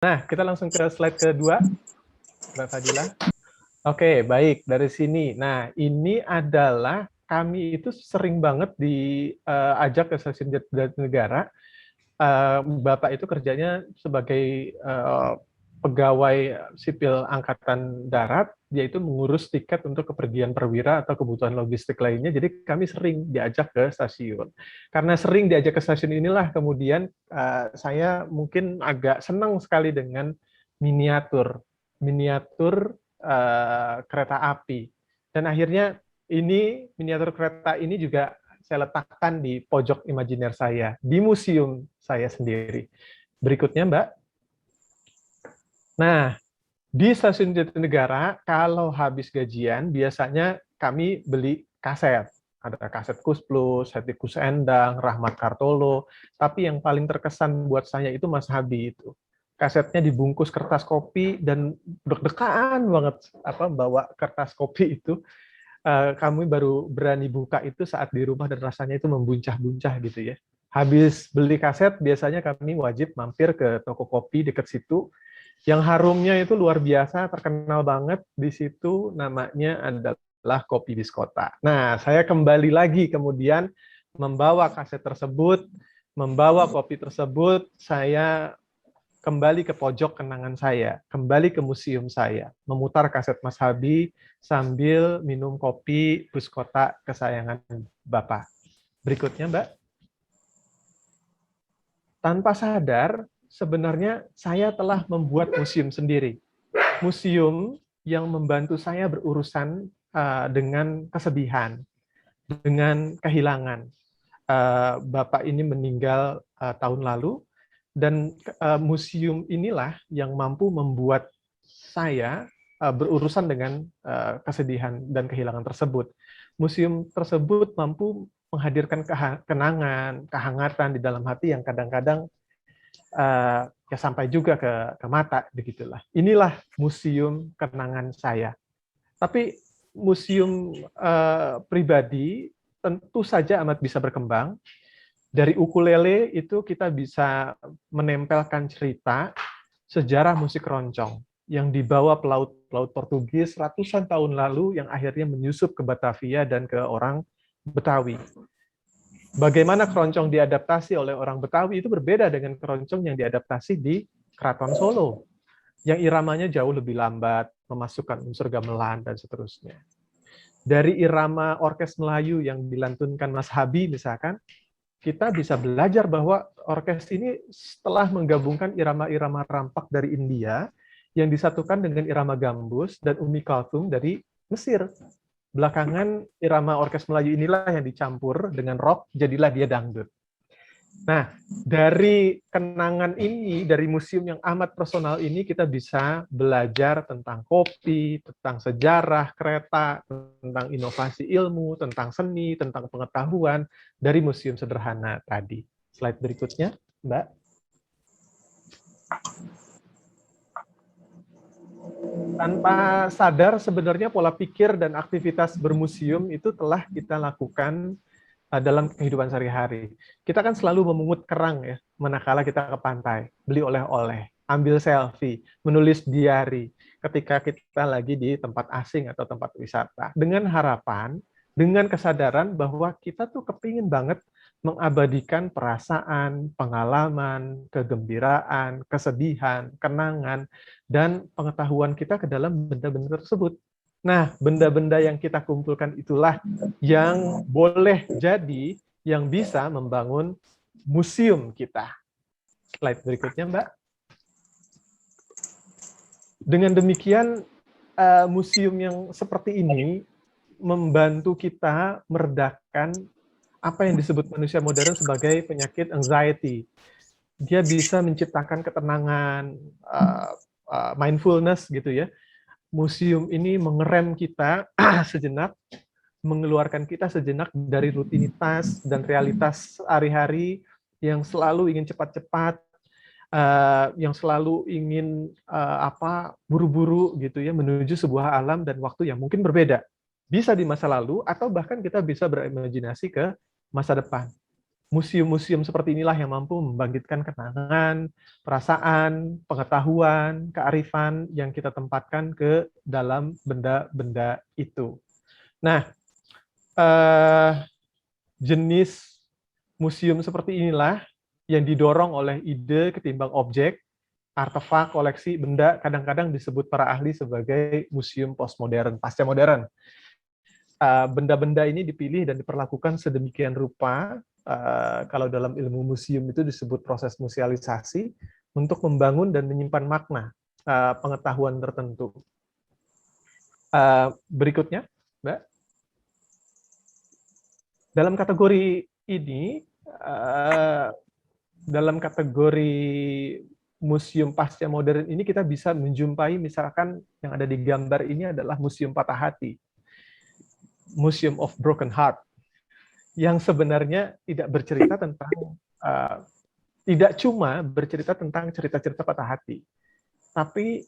Nah, kita langsung ke slide kedua, Mbak Fadila. Oke, baik. Dari sini. Nah, ini adalah kami itu sering banget diajak ke stasiun Jatinegara. Bapak itu kerjanya sebagai pegawai sipil Angkatan Darat, yaitu mengurus tiket untuk kepergian perwira atau kebutuhan logistik lainnya. Jadi kami sering diajak ke stasiun. Karena sering diajak ke stasiun inilah kemudian saya mungkin agak senang sekali dengan miniatur, miniatur kereta api. Dan akhirnya ini miniatur kereta ini juga saya letakkan di pojok imajiner saya, di museum saya sendiri. Berikutnya, Mbak. Nah, di stasiun Jatinegara, kalau habis gajian, biasanya kami beli kaset. Ada kaset Kus Plus, Hetty Koes Endang, Rahmat Kartolo. Tapi yang paling terkesan buat saya itu Mas Habi itu. Kasetnya dibungkus kertas kopi dan deg-degan banget bawa kertas kopi itu. Kami baru berani buka itu saat di rumah dan rasanya itu membuncah-buncah gitu ya. Habis beli kaset, biasanya kami wajib mampir ke toko kopi dekat situ. Yang harumnya itu luar biasa, terkenal banget di situ, namanya adalah Kopi Biskota. Nah, saya kembali lagi kemudian membawa kaset tersebut, membawa kopi tersebut, saya kembali ke pojok kenangan saya, kembali ke museum saya, memutar kaset Mas Habi sambil minum kopi Biskota kesayangan Bapak. Berikutnya, Mbak. Tanpa sadar, sebenarnya saya telah membuat museum sendiri. Museum yang membantu saya berurusan dengan kesedihan, dengan kehilangan. Bapak ini meninggal tahun lalu, dan museum inilah yang mampu membuat saya berurusan dengan kesedihan dan kehilangan tersebut. Museum tersebut mampu menghadirkan kenangan, kehangatan di dalam hati yang kadang-kadang ya sampai juga ke mata, begitulah. Inilah museum kenangan saya. Tapi museum pribadi tentu saja amat bisa berkembang. Dari ukulele itu kita bisa menempelkan cerita sejarah musik keroncong yang dibawa pelaut Portugis ratusan tahun lalu yang akhirnya menyusup ke Batavia dan ke orang Betawi. Bagaimana keroncong diadaptasi oleh orang Betawi itu berbeda dengan keroncong yang diadaptasi di Keraton Solo, yang iramanya jauh lebih lambat, memasukkan unsur gamelan, dan seterusnya. Dari irama orkes Melayu yang dilantunkan Mas Habi misalkan, kita bisa belajar bahwa orkes ini setelah menggabungkan irama-irama rampak dari India yang disatukan dengan irama gambus dan Umi Kalthum dari Mesir. Belakangan irama orkes Melayu inilah yang dicampur dengan rock, jadilah dia dangdut. Nah, dari kenangan ini, dari museum yang amat personal ini, kita bisa belajar tentang kopi, tentang sejarah kereta, tentang inovasi ilmu, tentang seni, tentang pengetahuan dari museum sederhana tadi. Slide berikutnya, Mbak. Tanpa sadar, sebenarnya pola pikir dan aktivitas bermuseum itu telah kita lakukan dalam kehidupan sehari-hari. Kita kan selalu memungut kerang ya, manakala kita ke pantai, beli oleh-oleh, ambil selfie, menulis diary ketika kita lagi di tempat asing atau tempat wisata. Dengan harapan, dengan kesadaran bahwa kita tuh kepingin banget mengabadikan perasaan, pengalaman, kegembiraan, kesedihan, kenangan, dan pengetahuan kita ke dalam benda-benda tersebut. Nah, benda-benda yang kita kumpulkan itulah yang boleh jadi yang bisa membangun museum kita. Slide berikutnya, Mbak. Dengan demikian, museum yang seperti ini membantu kita meredakan apa yang disebut manusia modern sebagai penyakit anxiety. Dia bisa menciptakan ketenangan, mindfulness gitu ya. Museum ini mengerem kita sejenak, mengeluarkan kita sejenak dari rutinitas dan realitas hari-hari yang selalu ingin cepat-cepat, yang selalu ingin buru-buru gitu ya, menuju sebuah alam dan waktu yang mungkin berbeda. Bisa di masa lalu atau bahkan kita bisa berimajinasi ke masa depan. Museum-museum seperti inilah yang mampu membangkitkan kenangan, perasaan, pengetahuan, kearifan yang kita tempatkan ke dalam benda-benda itu. Nah, jenis museum seperti inilah yang didorong oleh ide ketimbang objek, artefak, koleksi, benda, kadang-kadang disebut para ahli sebagai museum postmodern, pasca modern. Benda-benda ini dipilih dan diperlakukan sedemikian rupa, kalau dalam ilmu museum itu disebut proses musealisasi, untuk membangun dan menyimpan makna pengetahuan tertentu. Berikutnya, Mbak. Dalam kategori ini, dalam kategori museum pasca modern ini kita bisa menjumpai misalkan yang ada di gambar ini adalah Museum Patah Hati, Museum of Broken Heart, yang sebenarnya tidak bercerita tentang, tidak cuma bercerita tentang cerita-cerita patah hati, tapi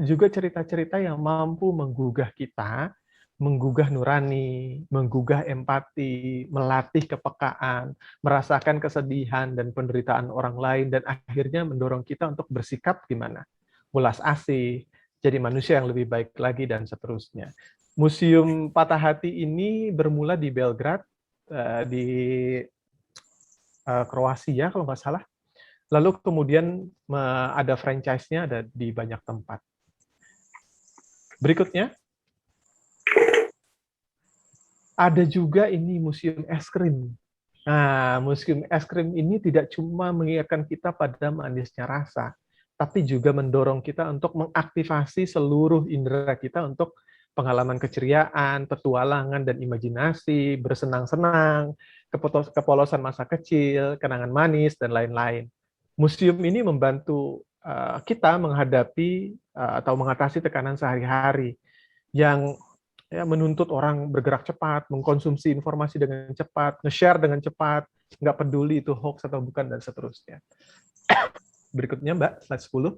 juga cerita-cerita yang mampu menggugah kita, menggugah nurani, menggugah empati, melatih kepekaan, merasakan kesedihan dan penderitaan orang lain, dan akhirnya mendorong kita untuk bersikap gimana? Mulas asih, jadi manusia yang lebih baik lagi, dan seterusnya. Museum Patah Hati ini bermula di Belgrade, di Kroasia kalau nggak salah. Lalu kemudian ada franchise-nya, ada di banyak tempat. Berikutnya, ada juga ini museum es krim. Nah, museum es krim ini tidak cuma mengingatkan kita pada manisnya rasa, tapi juga mendorong kita untuk mengaktifasi seluruh indera kita untuk pengalaman keceriaan, petualangan, dan imajinasi, bersenang-senang, kepolosan masa kecil, kenangan manis, dan lain-lain. Museum ini membantu kita menghadapi atau mengatasi tekanan sehari-hari yang menuntut orang bergerak cepat, mengkonsumsi informasi dengan cepat, nge-share dengan cepat, nggak peduli itu hoax atau bukan, dan seterusnya. Berikutnya, Mbak, slide 10.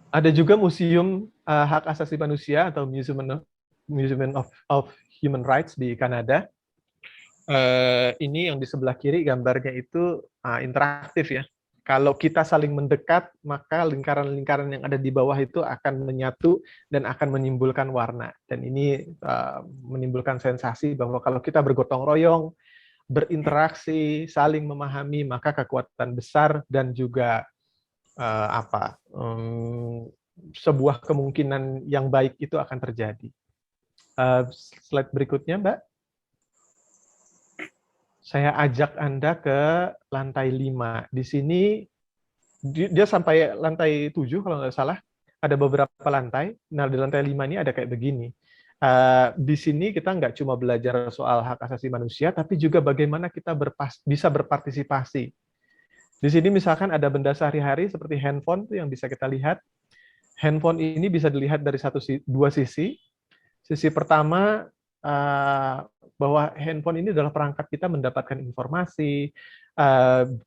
Ada juga Museum Hak Asasi Manusia atau Museum of Human Rights di Kanada. Ini yang di sebelah kiri gambarnya itu interaktif ya. Kalau kita saling mendekat, maka lingkaran-lingkaran yang ada di bawah itu akan menyatu dan akan menimbulkan warna. Dan ini menimbulkan sensasi bahwa kalau kita bergotong royong, berinteraksi, saling memahami, maka kekuatan besar dan juga sebuah kemungkinan yang baik itu akan terjadi. Slide berikutnya, Mbak. Saya ajak Anda ke lantai 5. Di sini dia sampai lantai 7 kalau nggak salah. Ada beberapa lantai. Nah, di lantai 5 ini ada kayak begini. Di sini kita nggak cuma belajar soal hak asasi manusia, tapi juga bagaimana kita bisa berpartisipasi. Di sini misalkan ada benda sehari-hari seperti handphone tuh yang bisa kita lihat. Handphone ini bisa dilihat dari dua sisi. Sisi pertama, bahwa handphone ini adalah perangkat kita mendapatkan informasi,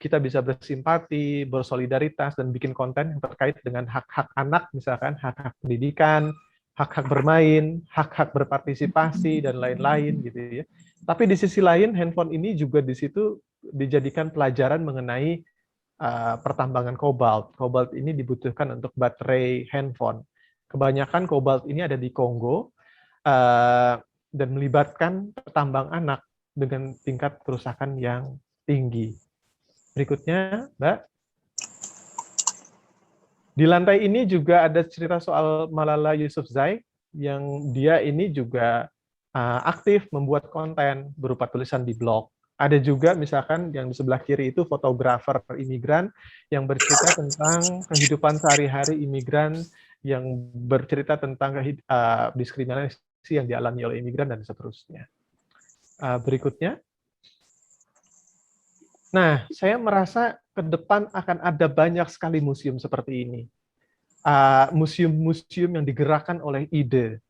kita bisa bersimpati, bersolidaritas, dan bikin konten yang terkait dengan hak-hak anak, misalkan hak-hak pendidikan, hak-hak bermain, hak-hak berpartisipasi, dan lain-lain gitu ya. Tapi di sisi lain, handphone ini juga di situ dijadikan pelajaran mengenai pertambangan kobalt. Kobalt ini dibutuhkan untuk baterai handphone. Kebanyakan kobalt ini ada di Kongo, dan melibatkan petambang anak dengan tingkat kerusakan yang tinggi. Berikutnya, Mbak. Di lantai ini juga ada cerita soal Malala Yousafzai, yang dia ini juga aktif membuat konten berupa tulisan di blog. Ada juga misalkan yang di sebelah kiri itu fotografer imigran yang bercerita tentang kehidupan sehari-hari imigran, yang bercerita tentang diskriminasi yang dialami oleh imigran, dan seterusnya. Berikutnya. Nah, saya merasa ke depan akan ada banyak sekali museum seperti ini. Museum-museum yang digerakkan oleh ide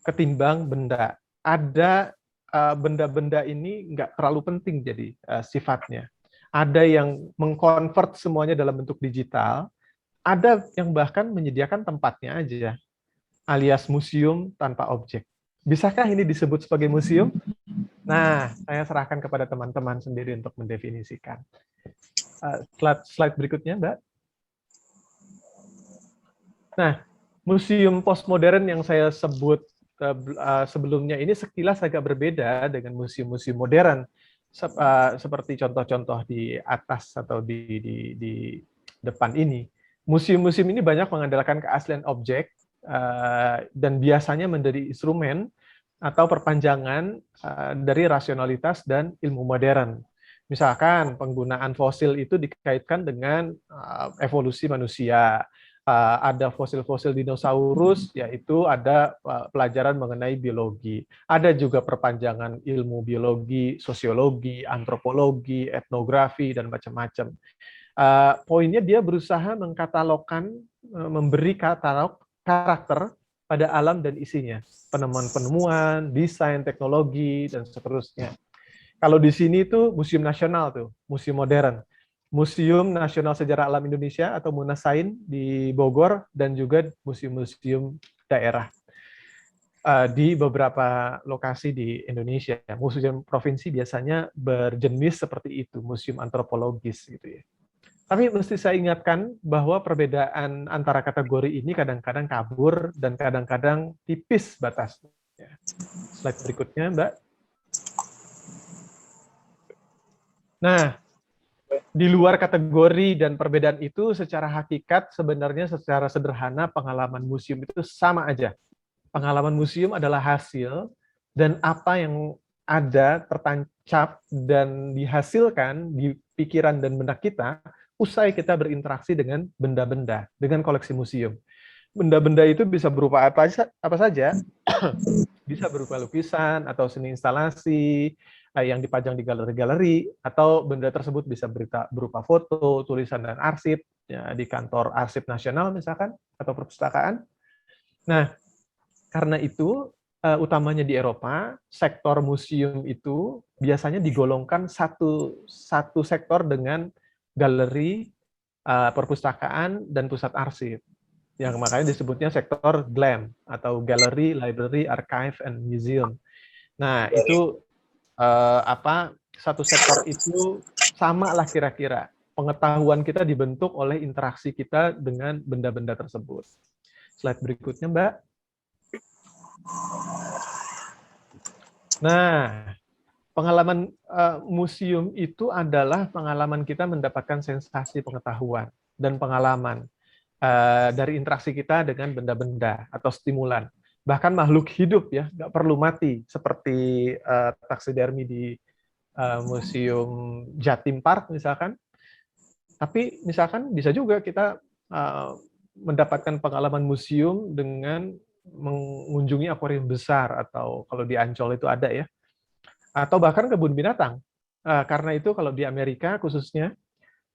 ketimbang benda. Ada benda-benda ini nggak terlalu penting jadi sifatnya. Ada yang mengkonvert semuanya dalam bentuk digital, ada yang bahkan menyediakan tempatnya aja, alias museum tanpa objek. Bisakah ini disebut sebagai museum? Nah, saya serahkan kepada teman-teman sendiri untuk mendefinisikan. Slide berikutnya, Mbak. Nah, museum postmodern yang saya sebut sebelumnya ini sekilas agak berbeda dengan museum-museum modern, seperti contoh-contoh di atas atau di depan ini. Museum-museum ini banyak mengandalkan keaslian objek dan biasanya menjadi instrumen atau perpanjangan dari rasionalitas dan ilmu modern. Misalkan penggunaan fosil itu dikaitkan dengan evolusi manusia. Ada fosil-fosil dinosaurus, yaitu ada pelajaran mengenai biologi. Ada juga perpanjangan ilmu biologi, sosiologi, antropologi, etnografi, dan macam-macam. Poinnya dia berusaha mengkatalogkan, memberi katalog karakter pada alam dan isinya. Penemuan-penemuan, desain, teknologi, dan seterusnya. Kalau di sini tuh museum nasional tuh, museum modern. Museum Nasional Sejarah Alam Indonesia atau Munasain di Bogor, dan juga museum-museum daerah di beberapa lokasi di Indonesia. Museum provinsi biasanya berjenis seperti itu, museum antropologis gitu ya. Tapi mesti saya ingatkan bahwa perbedaan antara kategori ini kadang-kadang kabur dan kadang-kadang tipis batasnya. Slide berikutnya, Mbak. Nah, di luar kategori dan perbedaan itu, secara hakikat sebenarnya secara sederhana pengalaman museum itu sama aja. Pengalaman museum adalah hasil dan apa yang ada tertancap dan dihasilkan di pikiran dan benak kita usai kita berinteraksi dengan benda-benda, dengan koleksi museum. Benda-benda itu bisa berupa apa saja, bisa berupa lukisan atau seni instalasi yang dipajang di galeri-galeri, atau benda tersebut bisa berupa foto, tulisan, dan arsip ya, di kantor arsip nasional misalkan, atau perpustakaan. Nah, karena itu, utamanya di Eropa, sektor museum itu biasanya digolongkan satu sektor dengan galeri, perpustakaan, dan pusat arsip. Yang makanya disebutnya sektor GLAM, atau Gallery, Library, Archive, and Museum. Nah, itu satu sektor itu sama lah kira-kira. Pengetahuan kita dibentuk oleh interaksi kita dengan benda-benda tersebut. Slide berikutnya, Mbak. Nah, pengalaman museum itu adalah pengalaman kita mendapatkan sensasi pengetahuan dan pengalaman dari interaksi kita dengan benda-benda atau stimulan. Bahkan makhluk hidup ya, nggak perlu mati, seperti taksidermi di Museum Jatim Park misalkan. Tapi misalkan bisa juga kita mendapatkan pengalaman museum dengan mengunjungi akuarium besar, atau kalau di Ancol itu ada ya, atau bahkan kebun binatang. Karena itu kalau di Amerika khususnya,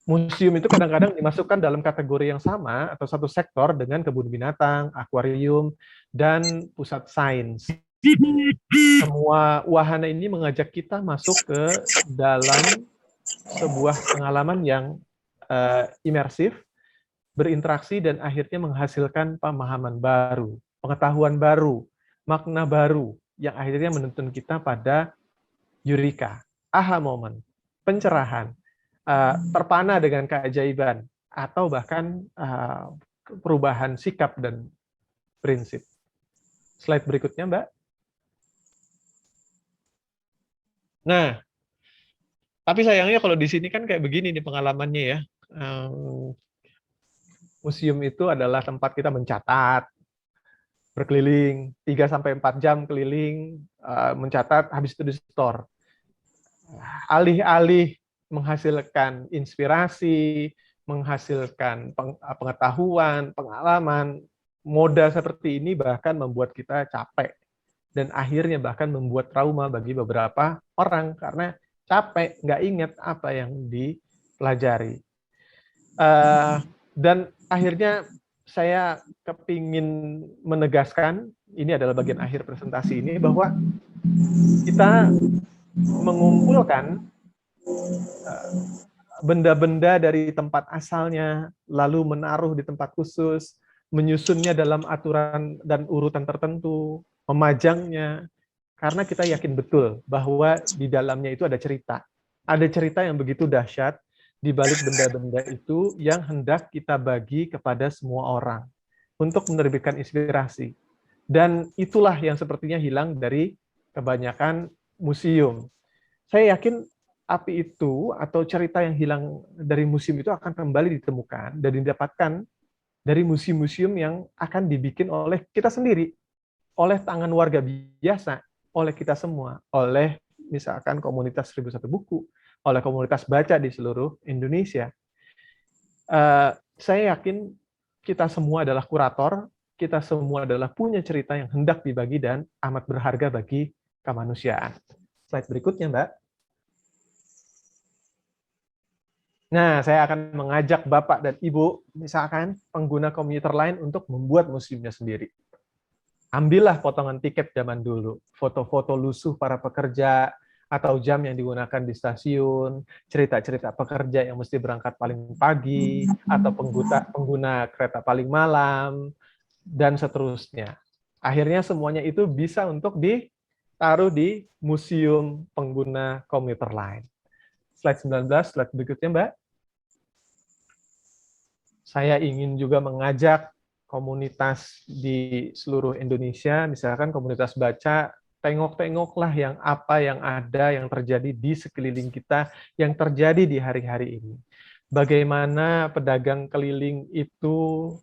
museum itu kadang-kadang dimasukkan dalam kategori yang sama atau satu sektor dengan kebun binatang, akuarium, dan pusat sains. Semua wahana ini mengajak kita masuk ke dalam sebuah pengalaman yang imersif, berinteraksi, dan akhirnya menghasilkan pemahaman baru, pengetahuan baru, makna baru, yang akhirnya menuntun kita pada eureka, aha moment, pencerahan, terpana dengan keajaiban, atau bahkan perubahan sikap dan prinsip. Slide berikutnya, Mbak. Nah, tapi sayangnya kalau di sini kan kayak begini nih pengalamannya ya. Museum itu adalah tempat kita mencatat, berkeliling 3-4 jam keliling, mencatat, habis itu di store. Alih-alih menghasilkan inspirasi, menghasilkan pengetahuan, pengalaman, moda seperti ini bahkan membuat kita capek, dan akhirnya bahkan membuat trauma bagi beberapa orang karena capek, nggak ingat apa yang dipelajari. Dan akhirnya saya kepingin menegaskan, ini adalah bagian akhir presentasi ini, bahwa kita mengumpulkan benda-benda dari tempat asalnya, lalu menaruh di tempat khusus, menyusunnya dalam aturan dan urutan tertentu, memajangnya, karena kita yakin betul bahwa di dalamnya itu ada cerita. Ada cerita yang begitu dahsyat di balik benda-benda itu yang hendak kita bagi kepada semua orang untuk menerbitkan inspirasi. Dan itulah yang sepertinya hilang dari kebanyakan museum. Saya yakin api itu atau cerita yang hilang dari museum itu akan kembali ditemukan dan didapatkan dari museum-museum yang akan dibikin oleh kita sendiri, oleh tangan warga biasa, oleh kita semua, oleh misalkan komunitas 1001 buku, oleh komunitas baca di seluruh Indonesia. Saya yakin kita semua adalah kurator, kita semua adalah punya cerita yang hendak dibagi dan amat berharga bagi kemanusiaan. Slide berikutnya, Mbak. Nah, saya akan mengajak Bapak dan Ibu, misalkan pengguna komuter lain untuk membuat museumnya sendiri. Ambillah potongan tiket zaman dulu, foto-foto lusuh para pekerja, atau jam yang digunakan di stasiun, cerita-cerita pekerja yang mesti berangkat paling pagi, atau pengguna kereta paling malam, dan seterusnya. Akhirnya semuanya itu bisa untuk ditaruh di museum pengguna komuter lain. Slide 19, slide berikutnya, Mbak. Saya ingin juga mengajak komunitas di seluruh Indonesia, misalkan komunitas baca, tengok-tengoklah apa yang ada, yang terjadi di sekeliling kita, yang terjadi di hari-hari ini. Bagaimana pedagang keliling itu,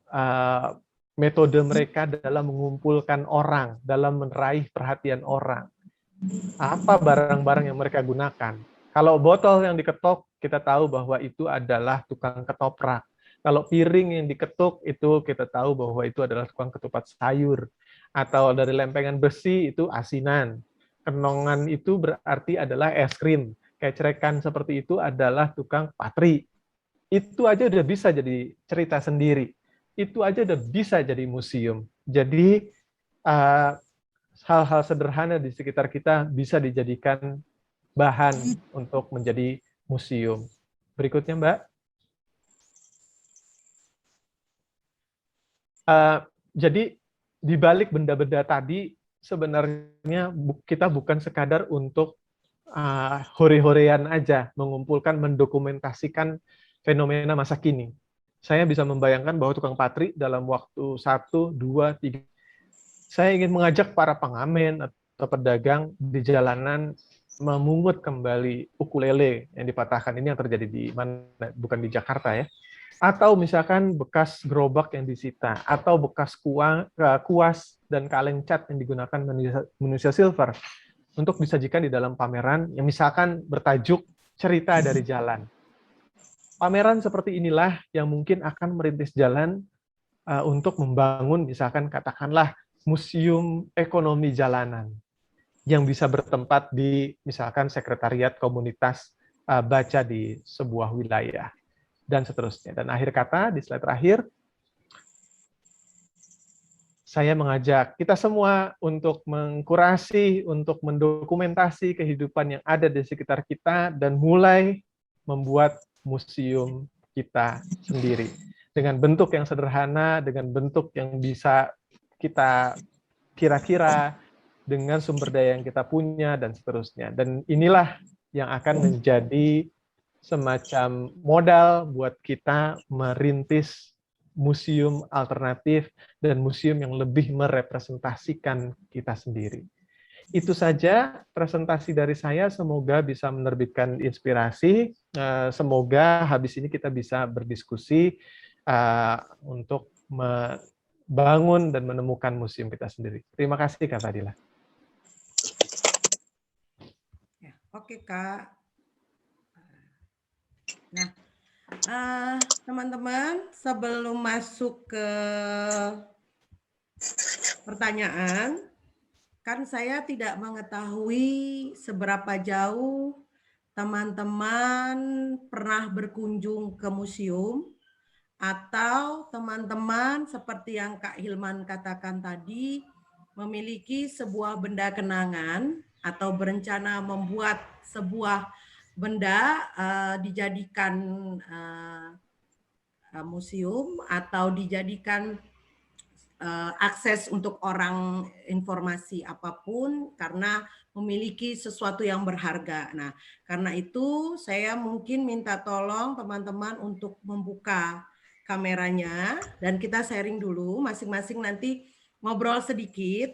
metode mereka dalam mengumpulkan orang, dalam meraih perhatian orang. Apa barang-barang yang mereka gunakan. Kalau botol yang diketok, kita tahu bahwa itu adalah tukang ketoprak. Kalau piring yang diketuk, itu kita tahu bahwa itu adalah tukang ketupat sayur. Atau dari lempengan besi, itu asinan. Kenongan itu berarti adalah es krim. Kecerekan seperti itu adalah tukang patri. Itu aja udah bisa jadi cerita sendiri. Itu aja udah bisa jadi museum. Jadi, hal-hal sederhana di sekitar kita bisa dijadikan bahan untuk menjadi museum. Berikutnya, Mbak. Jadi, di balik benda-benda tadi, sebenarnya kita bukan sekadar untuk hore-horean aja, mengumpulkan, mendokumentasikan fenomena masa kini. Saya bisa membayangkan bahwa tukang patri dalam waktu 1, 2, 3, saya ingin mengajak para pengamen atau pedagang di jalanan memungut kembali ukulele yang dipatahkan. Ini yang terjadi di mana? Bukan di Jakarta ya. Atau misalkan bekas gerobak yang disita, atau bekas kuas dan kaleng cat yang digunakan manusia silver untuk disajikan di dalam pameran yang misalkan bertajuk cerita dari jalan. Pameran seperti inilah yang mungkin akan merintis jalan untuk membangun misalkan katakanlah museum ekonomi jalanan yang bisa bertempat di misalkan sekretariat komunitas baca di sebuah wilayah dan seterusnya. Dan akhir kata di slide terakhir, saya mengajak kita semua untuk mengkurasi, untuk mendokumentasi kehidupan yang ada di sekitar kita dan mulai membuat museum kita sendiri. Dengan bentuk yang sederhana, dengan bentuk yang bisa kita kira-kira, dengan sumber daya yang kita punya, dan seterusnya. Dan inilah yang akan menjadi semacam modal buat kita merintis museum alternatif dan museum yang lebih merepresentasikan kita sendiri. Itu saja presentasi dari saya, semoga bisa menerbitkan inspirasi, semoga habis ini kita bisa berdiskusi untuk membangun dan menemukan museum kita sendiri. Terima kasih, Kak Fadila. Oke, Kak. Nah, teman-teman, sebelum masuk ke pertanyaan, kan saya tidak mengetahui seberapa jauh teman-teman pernah berkunjung ke museum, atau teman-teman seperti yang Kak Hilman katakan tadi, memiliki sebuah benda kenangan atau berencana membuat sebuah benda dijadikan museum atau dijadikan akses untuk orang informasi apapun karena memiliki sesuatu yang berharga. Nah, karena itu saya mungkin minta tolong teman-teman untuk membuka kameranya dan kita sharing dulu masing-masing nanti ngobrol sedikit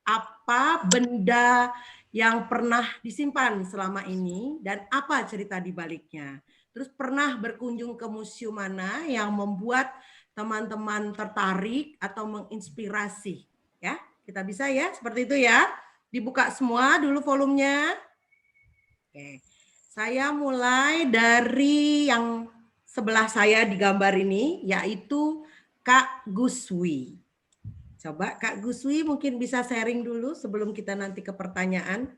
apa benda yang pernah disimpan selama ini dan apa cerita di baliknya. Terus pernah berkunjung ke museum mana yang membuat teman-teman tertarik atau menginspirasi, ya? Kita bisa ya, seperti itu ya. Dibuka semua dulu volumenya. Oke. Saya mulai dari yang sebelah saya di gambar ini, yaitu Kak Guswi. Coba Kak Guswi mungkin bisa sharing dulu sebelum kita nanti ke pertanyaan.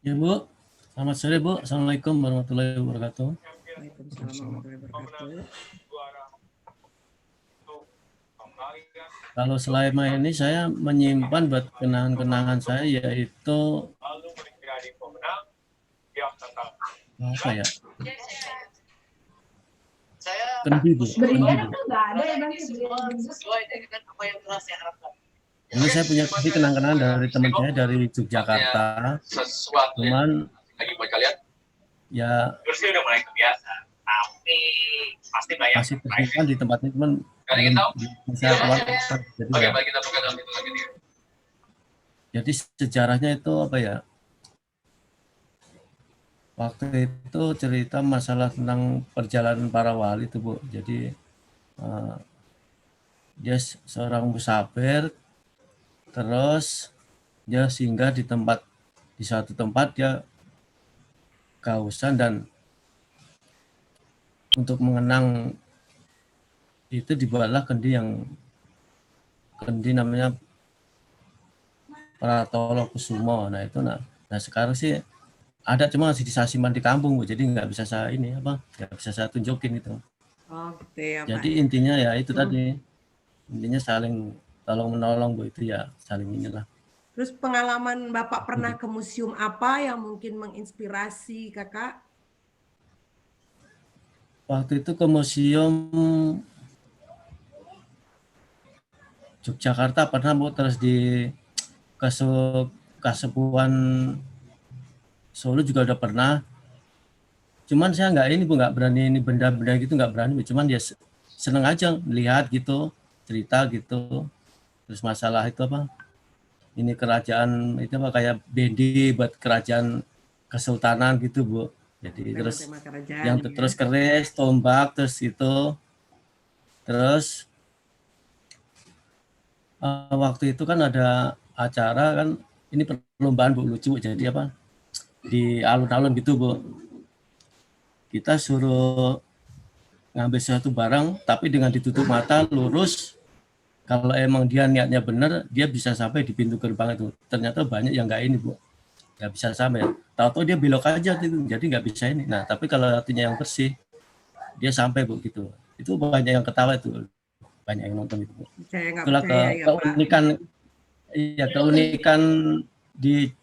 Ya Bu, selamat sore Bu. Assalamualaikum warahmatullahi wabarakatuh. Waalaikumsalam warahmatullahi wabarakatuh. Kalau selama ini saya menyimpan buat kenangan-kenangan saya yaitu apa ya? Kendi Bu. Kendi, Bu. Ini saya punya kenang-kenangan dari teman saya dari Yogyakarta. Cuman ya masih tersimpan di tempatnya, cuman belum bisa keluar. Jadi sejarahnya itu apa ya? Waktu itu cerita masalah tentang perjalanan para wali itu Bu. Jadi dia seorang musafir, terus dia singgah di suatu tempat dia kehausan dan untuk mengenang itu dibuatlah kendi namanya Pratolo Kusumo. Nah itu nah sekarang sih ada, cuma masih simpan di kampung Bu, jadi nggak bisa saya nggak bisa saya tunjukin itu. Oh, gitu ya, Pak. Jadi intinya ya itu tadi, intinya saling tolong menolong Bu, itu ya saling inilah. Terus pengalaman Bapak pernah ke museum apa yang mungkin menginspirasi Kakak? Waktu itu ke museum Yogyakarta pernah Bu, terus di Kasepuan Solo juga udah pernah. Cuman saya nggak berani ini benda-benda gitu, nggak berani. Cuman dia seneng aja melihat gitu, cerita gitu. Terus masalah itu ini kerajaan itu kayak bendi buat kerajaan kesultanan gitu Bu. Jadi terus yang ya. terus keris, tombak, terus itu. Terus waktu itu kan ada acara kan, ini perlombaan Bu, lucu. Jadi di alun-alun gitu Bu. Kita suruh ngambil suatu barang, tapi dengan ditutup mata, lurus. Kalau emang dia niatnya benar, dia bisa sampai di pintu gerbang itu. Ternyata banyak yang nggak ini Bu, nggak bisa sampai. Tahu-tahu dia belok aja gitu, jadi nggak bisa ini. Nah, tapi kalau hatinya yang bersih, dia sampai Bu gitu. Itu banyak yang ketawa itu, banyak yang nonton itu Bu. Itulah keunikan, ya keunikan di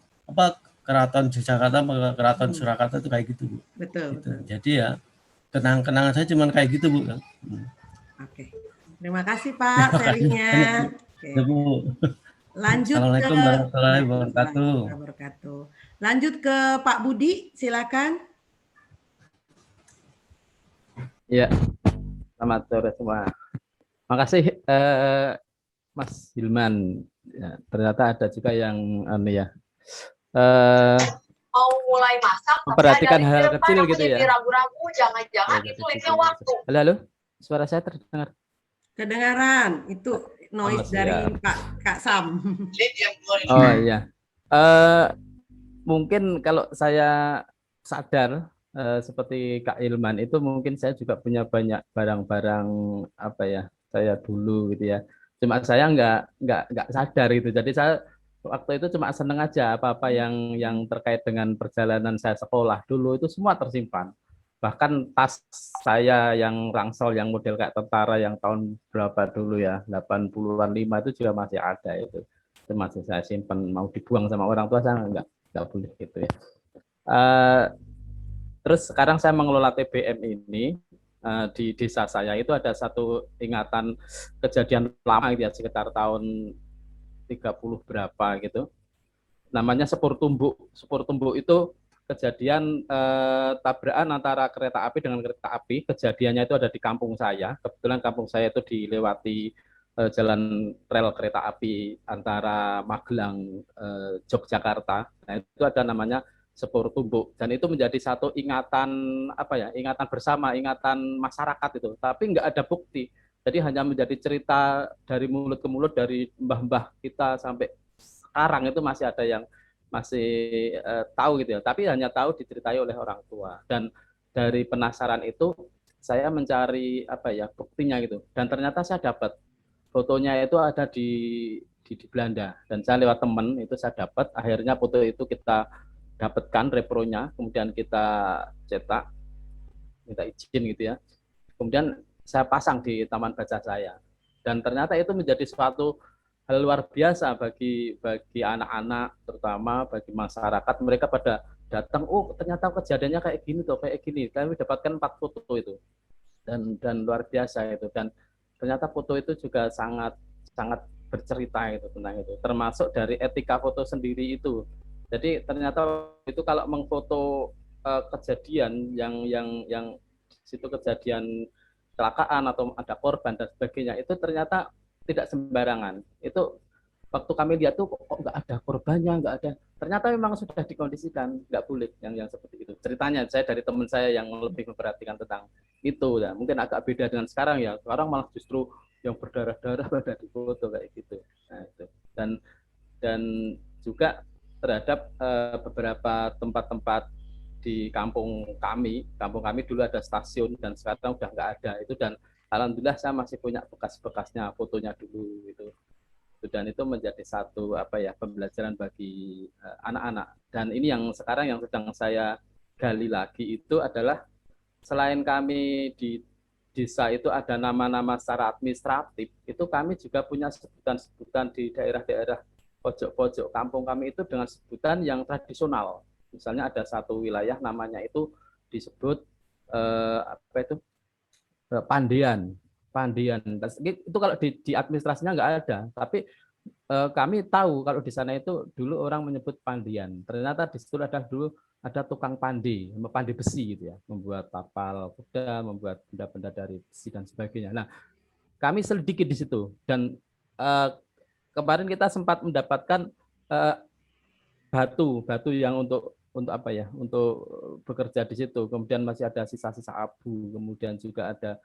Keraton Yogyakarta, Keraton Surakarta itu kayak gitu Bu. Betul, gitu. betul. Jadi ya kenangan saya cuma kayak gitu Bu. Oke. Terima kasih Pak sharingnya. Ya, Bu. Lanjut Assalamualaikum warahmatullahi wabarakatuh. Lanjut ke Pak Budi, silakan. Ya, selamat sore semua. Makasih Mas Hilman. Ya, ternyata ada juga yang mau mulai masak, memperhatikan hal kecil gitu ya. Ragu-ragu, jangan-jangan itu linknya waktu. Halo, suara saya terdengar? Kedengaran, itu noise dari Kak Sam. Oh iya. Mungkin kalau saya sadar seperti Kak Ilman itu, mungkin saya juga punya banyak barang-barang saya dulu gitu ya. Cuma saya nggak sadar gitu. Jadi saya waktu itu cuma seneng aja apa-apa yang terkait dengan perjalanan saya sekolah dulu itu semua tersimpan. Bahkan tas saya yang rangsel yang model kayak tentara yang tahun berapa dulu ya, 80-an 5 itu juga masih ada itu. Itu masih saya simpan, mau dibuang sama orang tua saya nggak boleh gitu ya. Terus sekarang saya mengelola TBM ini, di desa saya itu ada satu ingatan kejadian lama gitu ya, sekitar tahun 30 berapa gitu. Namanya Sepur Tumbuk. Sepur Tumbuk itu kejadian tabrakan antara kereta api dengan kereta api. Kejadiannya itu ada di kampung saya. Kebetulan kampung saya itu dilewati jalan rel kereta api antara Magelang, Yogyakarta. Nah, itu ada namanya Sepur Tumbuk, dan itu menjadi satu ingatan ingatan bersama, ingatan masyarakat itu. Tapi nggak ada bukti. Jadi hanya menjadi cerita dari mulut ke mulut, dari mbah-mbah kita sampai sekarang itu masih ada yang masih tahu gitu ya. Tapi hanya tahu diceritai oleh orang tua. Dan dari penasaran itu saya mencari buktinya gitu. Dan ternyata saya dapat fotonya itu ada di Belanda, dan saya lewat teman itu saya dapat. Akhirnya foto itu kita dapatkan repronya, kemudian kita cetak, minta izin gitu ya. Kemudian saya pasang di taman baca saya, dan ternyata itu menjadi suatu hal luar biasa bagi anak-anak, terutama bagi masyarakat. Mereka pada datang, oh ternyata kejadiannya kayak gini tuh, kayak gini. Kami dapatkan 4 foto itu, dan luar biasa itu. Dan ternyata foto itu juga sangat bercerita itu tentang itu, termasuk dari etika foto sendiri itu. Jadi ternyata itu kalau mengfoto kejadian yang situ kejadian kecelakaan atau ada korban dan sebagainya, itu ternyata tidak sembarangan. Itu waktu kami lihat tuh kok nggak ada korbannya, nggak ada. Ternyata memang sudah dikondisikan, nggak boleh yang seperti itu. Ceritanya saya dari teman saya yang lebih memperhatikan tentang itu, ya mungkin agak beda dengan sekarang ya. Sekarang malah justru yang berdarah-darah pada difoto kayak gitu. Nah, itu. Dan juga terhadap beberapa tempat-tempat di kampung kami dulu ada stasiun dan sekarang udah nggak ada itu, dan alhamdulillah saya masih punya bekas-bekasnya, fotonya dulu itu. Dan itu menjadi satu pembelajaran bagi anak-anak. Dan ini yang sekarang yang sedang saya gali lagi itu adalah, selain kami di desa itu ada nama-nama secara administratif, itu kami juga punya sebutan-sebutan di daerah-daerah pojok-pojok kampung kami itu dengan sebutan yang tradisional. Misalnya ada satu wilayah namanya itu disebut Pandian. Itu kalau di administrasinya nggak ada, tapi kami tahu kalau di sana itu dulu orang menyebut Pandian. Ternyata di situ ada tukang pandi besi gitu ya, membuat tapal kuda, membuat benda-benda dari besi dan sebagainya. Nah, kami selidiki di situ, dan kemarin kita sempat mendapatkan batu yang untuk bekerja di situ. Kemudian masih ada sisa-sisa abu, kemudian juga ada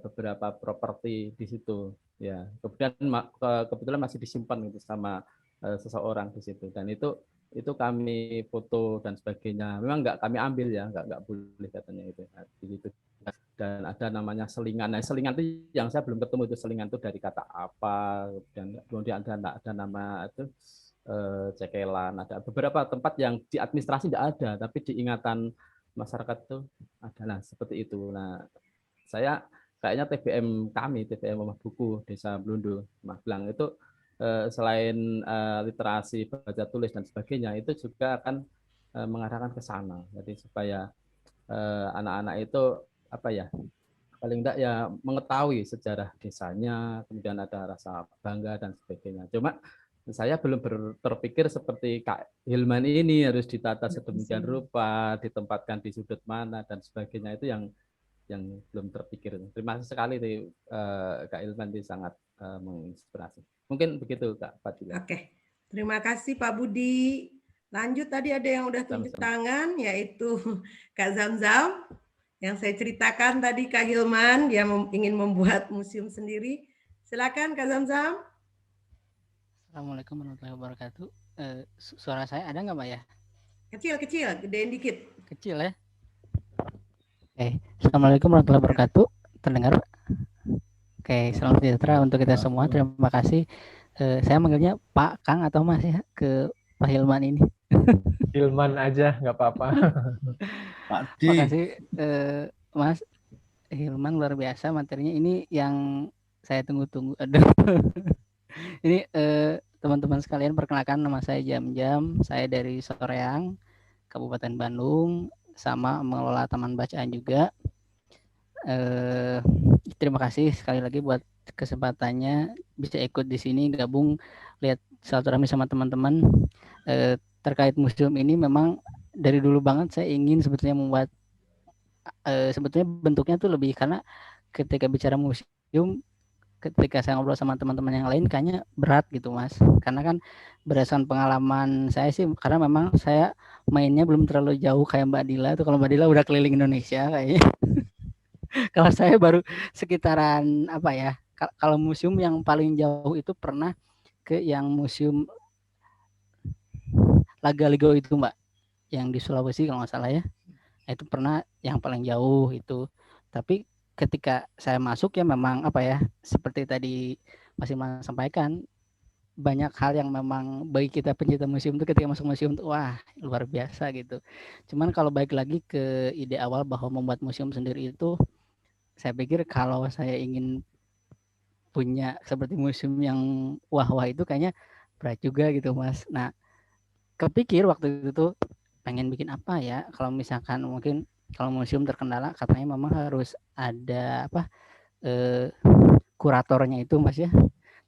beberapa properti di situ ya. Kebetulan masih disimpan gitu sama seseorang di situ, dan itu kami foto dan sebagainya. Memang nggak kami ambil ya, nggak boleh katanya itu. Nah, di situ. Dan ada namanya selingan. Nah, selingan itu yang saya belum ketemu, itu selingan itu dari kata apa, dan kemudian ada nama itu cekelan. Ada beberapa tempat yang di administrasi tidak ada, tapi di ingatan masyarakat itu adalah seperti itu. Nah, saya kayaknya TBM Rumah Buku Desa Blundo, Magelang itu selain literasi baca tulis dan sebagainya, itu juga akan mengarahkan ke sana. Jadi supaya anak-anak itu paling enggak ya mengetahui sejarah desanya, kemudian ada rasa bangga dan sebagainya. Cuma saya belum terpikir seperti Kak Hilman ini harus ditata sedemikian rupa, ditempatkan di sudut mana dan sebagainya, itu yang belum terpikir. Terima kasih sekali Kak Hilman, itu sangat menginspirasi. Mungkin begitu Kak Fadila. Oke, terima kasih Pak Budi. Lanjut, tadi ada yang udah tunjuk tangan, yaitu Kak Zamzam. Yang saya ceritakan tadi Kak Hilman, dia ingin membuat museum sendiri. Silakan Kak Zamzam. Assalamualaikum warahmatullahi wabarakatuh. Suara saya ada nggak Mbak ya? Kecil, gedein dikit. Kecil ya? Assalamualaikum warahmatullahi wabarakatuh. Terdengar? Oke, salam sejahtera untuk kita semua. Terima kasih. Saya manggilnya Pak, Kang, atau Mas ya ke Pak Hilman ini. Hilman aja, nggak apa-apa. Pak D. Terima kasih Mas Hilman, luar biasa materinya. Ini yang saya tunggu-tunggu. Aduh. Ini teman-teman sekalian, perkenalkan nama saya Jam-Jam. Saya dari Soreang, Kabupaten Bandung, sama mengelola taman bacaan juga. Terima kasih sekali lagi buat kesempatannya bisa ikut di sini gabung lihat silaturahmi sama teman-teman. Terkait museum ini memang dari dulu banget saya ingin sebetulnya membuat sebetulnya bentuknya tuh lebih karena ketika bicara museum ketika saya ngobrol sama teman-teman yang lain kayaknya berat gitu Mas. Karena kan berdasarkan pengalaman saya sih karena memang saya mainnya belum terlalu jauh kayak Mbak Dila tuh. Kalau Mbak Dila udah keliling Indonesia kayaknya. Kalau saya baru sekitaran apa ya? Kalau museum yang paling jauh itu pernah ke yang museum Lagaligo itu Mbak, yang di Sulawesi kalau nggak salah ya. Itu pernah yang paling jauh itu. Tapi ketika saya masuk ya memang apa ya? Seperti tadi Mas Iman sampaikan, banyak hal yang memang bagi kita pencinta museum itu ketika masuk museum tuh wah luar biasa gitu. Cuman kalau balik lagi ke ide awal bahwa membuat museum sendiri itu, saya pikir kalau saya ingin punya seperti museum yang wah-wah itu kayaknya berat juga gitu Mas. Nah, kepikir waktu itu pengen bikin apa ya? Kalau misalkan mungkin kalau museum terkendala katanya memang harus ada apa kuratornya itu Mas ya.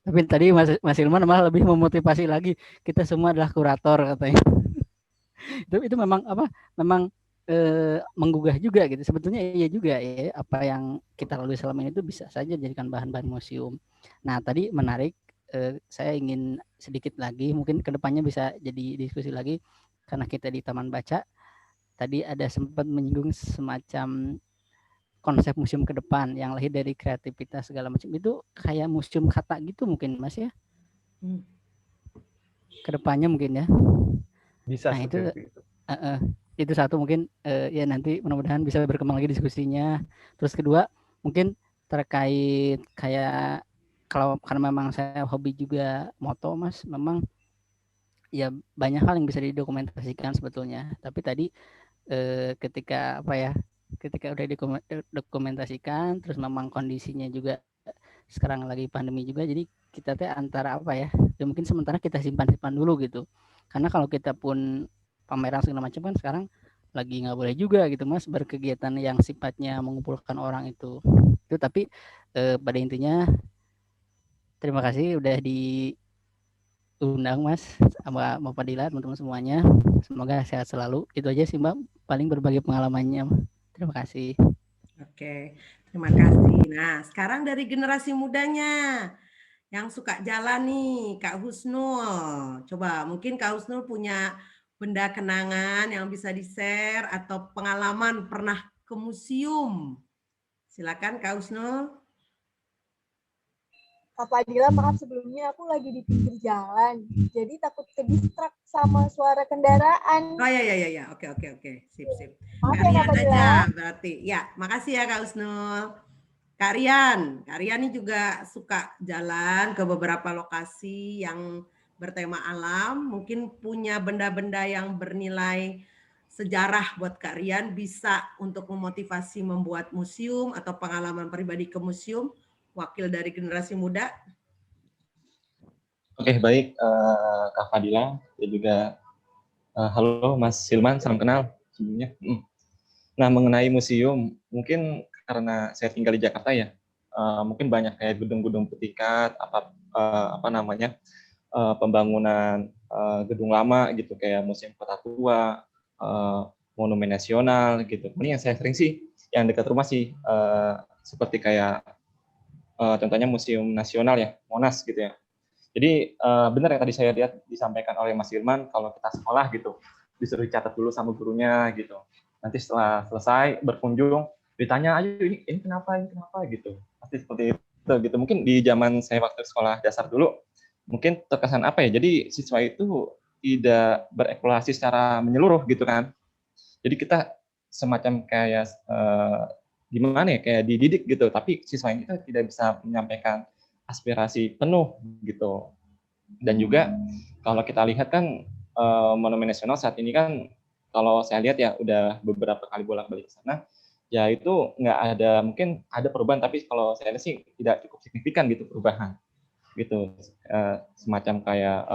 Tapi tadi Mas Ilman malah lebih memotivasi lagi kita semua adalah kurator katanya. itu memang apa? Memang menggugah juga gitu. Sebetulnya iya juga ya apa yang kita lalui selama ini itu bisa saja dijadikan bahan-bahan museum. Nah tadi menarik, saya ingin sedikit lagi mungkin kedepannya bisa jadi diskusi lagi karena kita di Taman Baca tadi ada sempat menyinggung semacam konsep museum ke depan yang lahir dari kreativitas segala macam itu kayak museum kata gitu mungkin Mas ya kedepannya mungkin ya. Bisa Nah seperti itu. Itu satu mungkin ya nanti mudah-mudahan bisa berkembang lagi diskusinya. Terus kedua mungkin terkait kayak kalau karena memang saya hobi juga moto Mas, memang ya banyak hal yang bisa didokumentasikan sebetulnya. Tapi tadi ketika apa ya, ketika udah didokumentasikan, terus memang kondisinya juga sekarang lagi pandemi juga, jadi kita teh antara apa ya, ya mungkin sementara kita simpan-simpan dulu gitu. Karena kalau kita pun pameran segala macam kan sekarang lagi nggak boleh juga gitu Mas berkegiatan yang sifatnya mengumpulkan orang itu tapi pada intinya terima kasih udah diundang Mas sama Mbak Fadila teman-teman semuanya, semoga sehat selalu. Itu aja sih Mbak, paling berbagi pengalamannya. Terima kasih. Oke, terima kasih. Nah sekarang dari generasi mudanya yang suka jalan nih, Kak Husnul. Coba mungkin Kak Husnul punya benda kenangan yang bisa di-share atau pengalaman pernah ke museum. Silakan Kak Husnul. Kak Fadila, maaf sebelumnya aku lagi di pinggir jalan, jadi takut ke-distract sama suara kendaraan. Oh ya. Oke. Sip. Maaf ya Kak Fadila. Aja berarti. Ya, makasih ya Kak Husnul. Kak Rian ini juga suka jalan ke beberapa lokasi yang bertema alam, mungkin punya benda-benda yang bernilai sejarah buat Kak Rian, bisa untuk memotivasi membuat museum atau pengalaman pribadi ke museum, wakil dari generasi muda. Oke, baik Kak Fadila, dan juga halo Mas Silman, salam kenal sebelumnya. Nah, mengenai museum, mungkin karena saya tinggal di Jakarta ya, mungkin banyak kayak gedung-gedung bertingkat, pembangunan gedung lama gitu, kayak Museum Kota Tua, Monumen Nasional gitu. Ini yang saya sering sih, yang dekat rumah sih, seperti kayak contohnya Museum Nasional ya, Monas gitu ya. Jadi benar yang tadi saya lihat disampaikan oleh Mas Firman, kalau kita sekolah gitu, disuruh catat dulu sama gurunya gitu. Nanti setelah selesai berkunjung, ditanya aja ini kenapa gitu. Pasti seperti itu gitu. Mungkin di zaman saya waktu sekolah dasar dulu, mungkin terkesan apa ya? Jadi siswa itu tidak bereksplorasi secara menyeluruh gitu kan. Jadi kita semacam kayak gimana ya, kayak dididik gitu. Tapi siswa ini kita tidak bisa menyampaikan aspirasi penuh gitu. Dan juga kalau kita lihat kan Monumen Nasional saat ini kan kalau saya lihat ya udah beberapa kali bolak-balik ke sana, ya itu nggak ada, mungkin ada perubahan tapi kalau saya lihat sih tidak cukup signifikan gitu perubahan gitu. Semacam kayak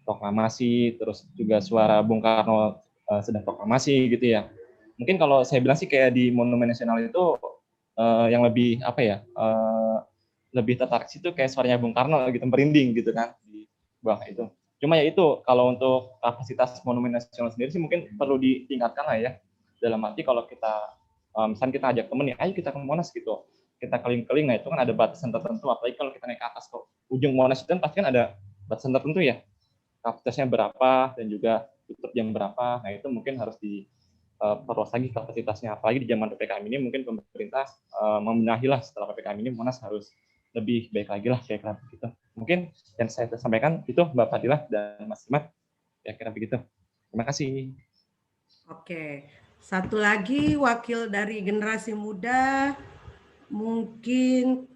proklamasi, terus juga suara Bung Karno sedang proklamasi gitu ya. Mungkin kalau saya bilang sih kayak di Monumen Nasional itu yang lebih apa ya, lebih tertarik situ kayak suaranya Bung Karno gitu, merinding gitu kan di bawah itu. Cuma ya itu, kalau untuk kapasitas Monumen Nasional sendiri sih mungkin perlu ditingkatkan lah ya. Dalam arti kalau kita, misalnya kita ajak temen nih, ayo kita ke Monas gitu. Kita keliling-keliling, nah itu kan ada batasan tertentu, apalagi kalau kita naik ke atas ke ujung Monas itu kan pasti kan ada batasan tertentu ya. Kapasitasnya berapa, dan juga tutup jam berapa, nah itu mungkin harus diperluas lagi kapasitasnya. Apalagi di zaman PPKM ini mungkin pemerintah membenahi lah setelah PPKM ini Monas harus lebih baik lagi lah, kayak begitu. Mungkin yang saya sampaikan itu Mbak Fadilah dan Mas Imad, kira-kira begitu. Terima kasih. Oke, satu lagi wakil dari generasi muda, mungkin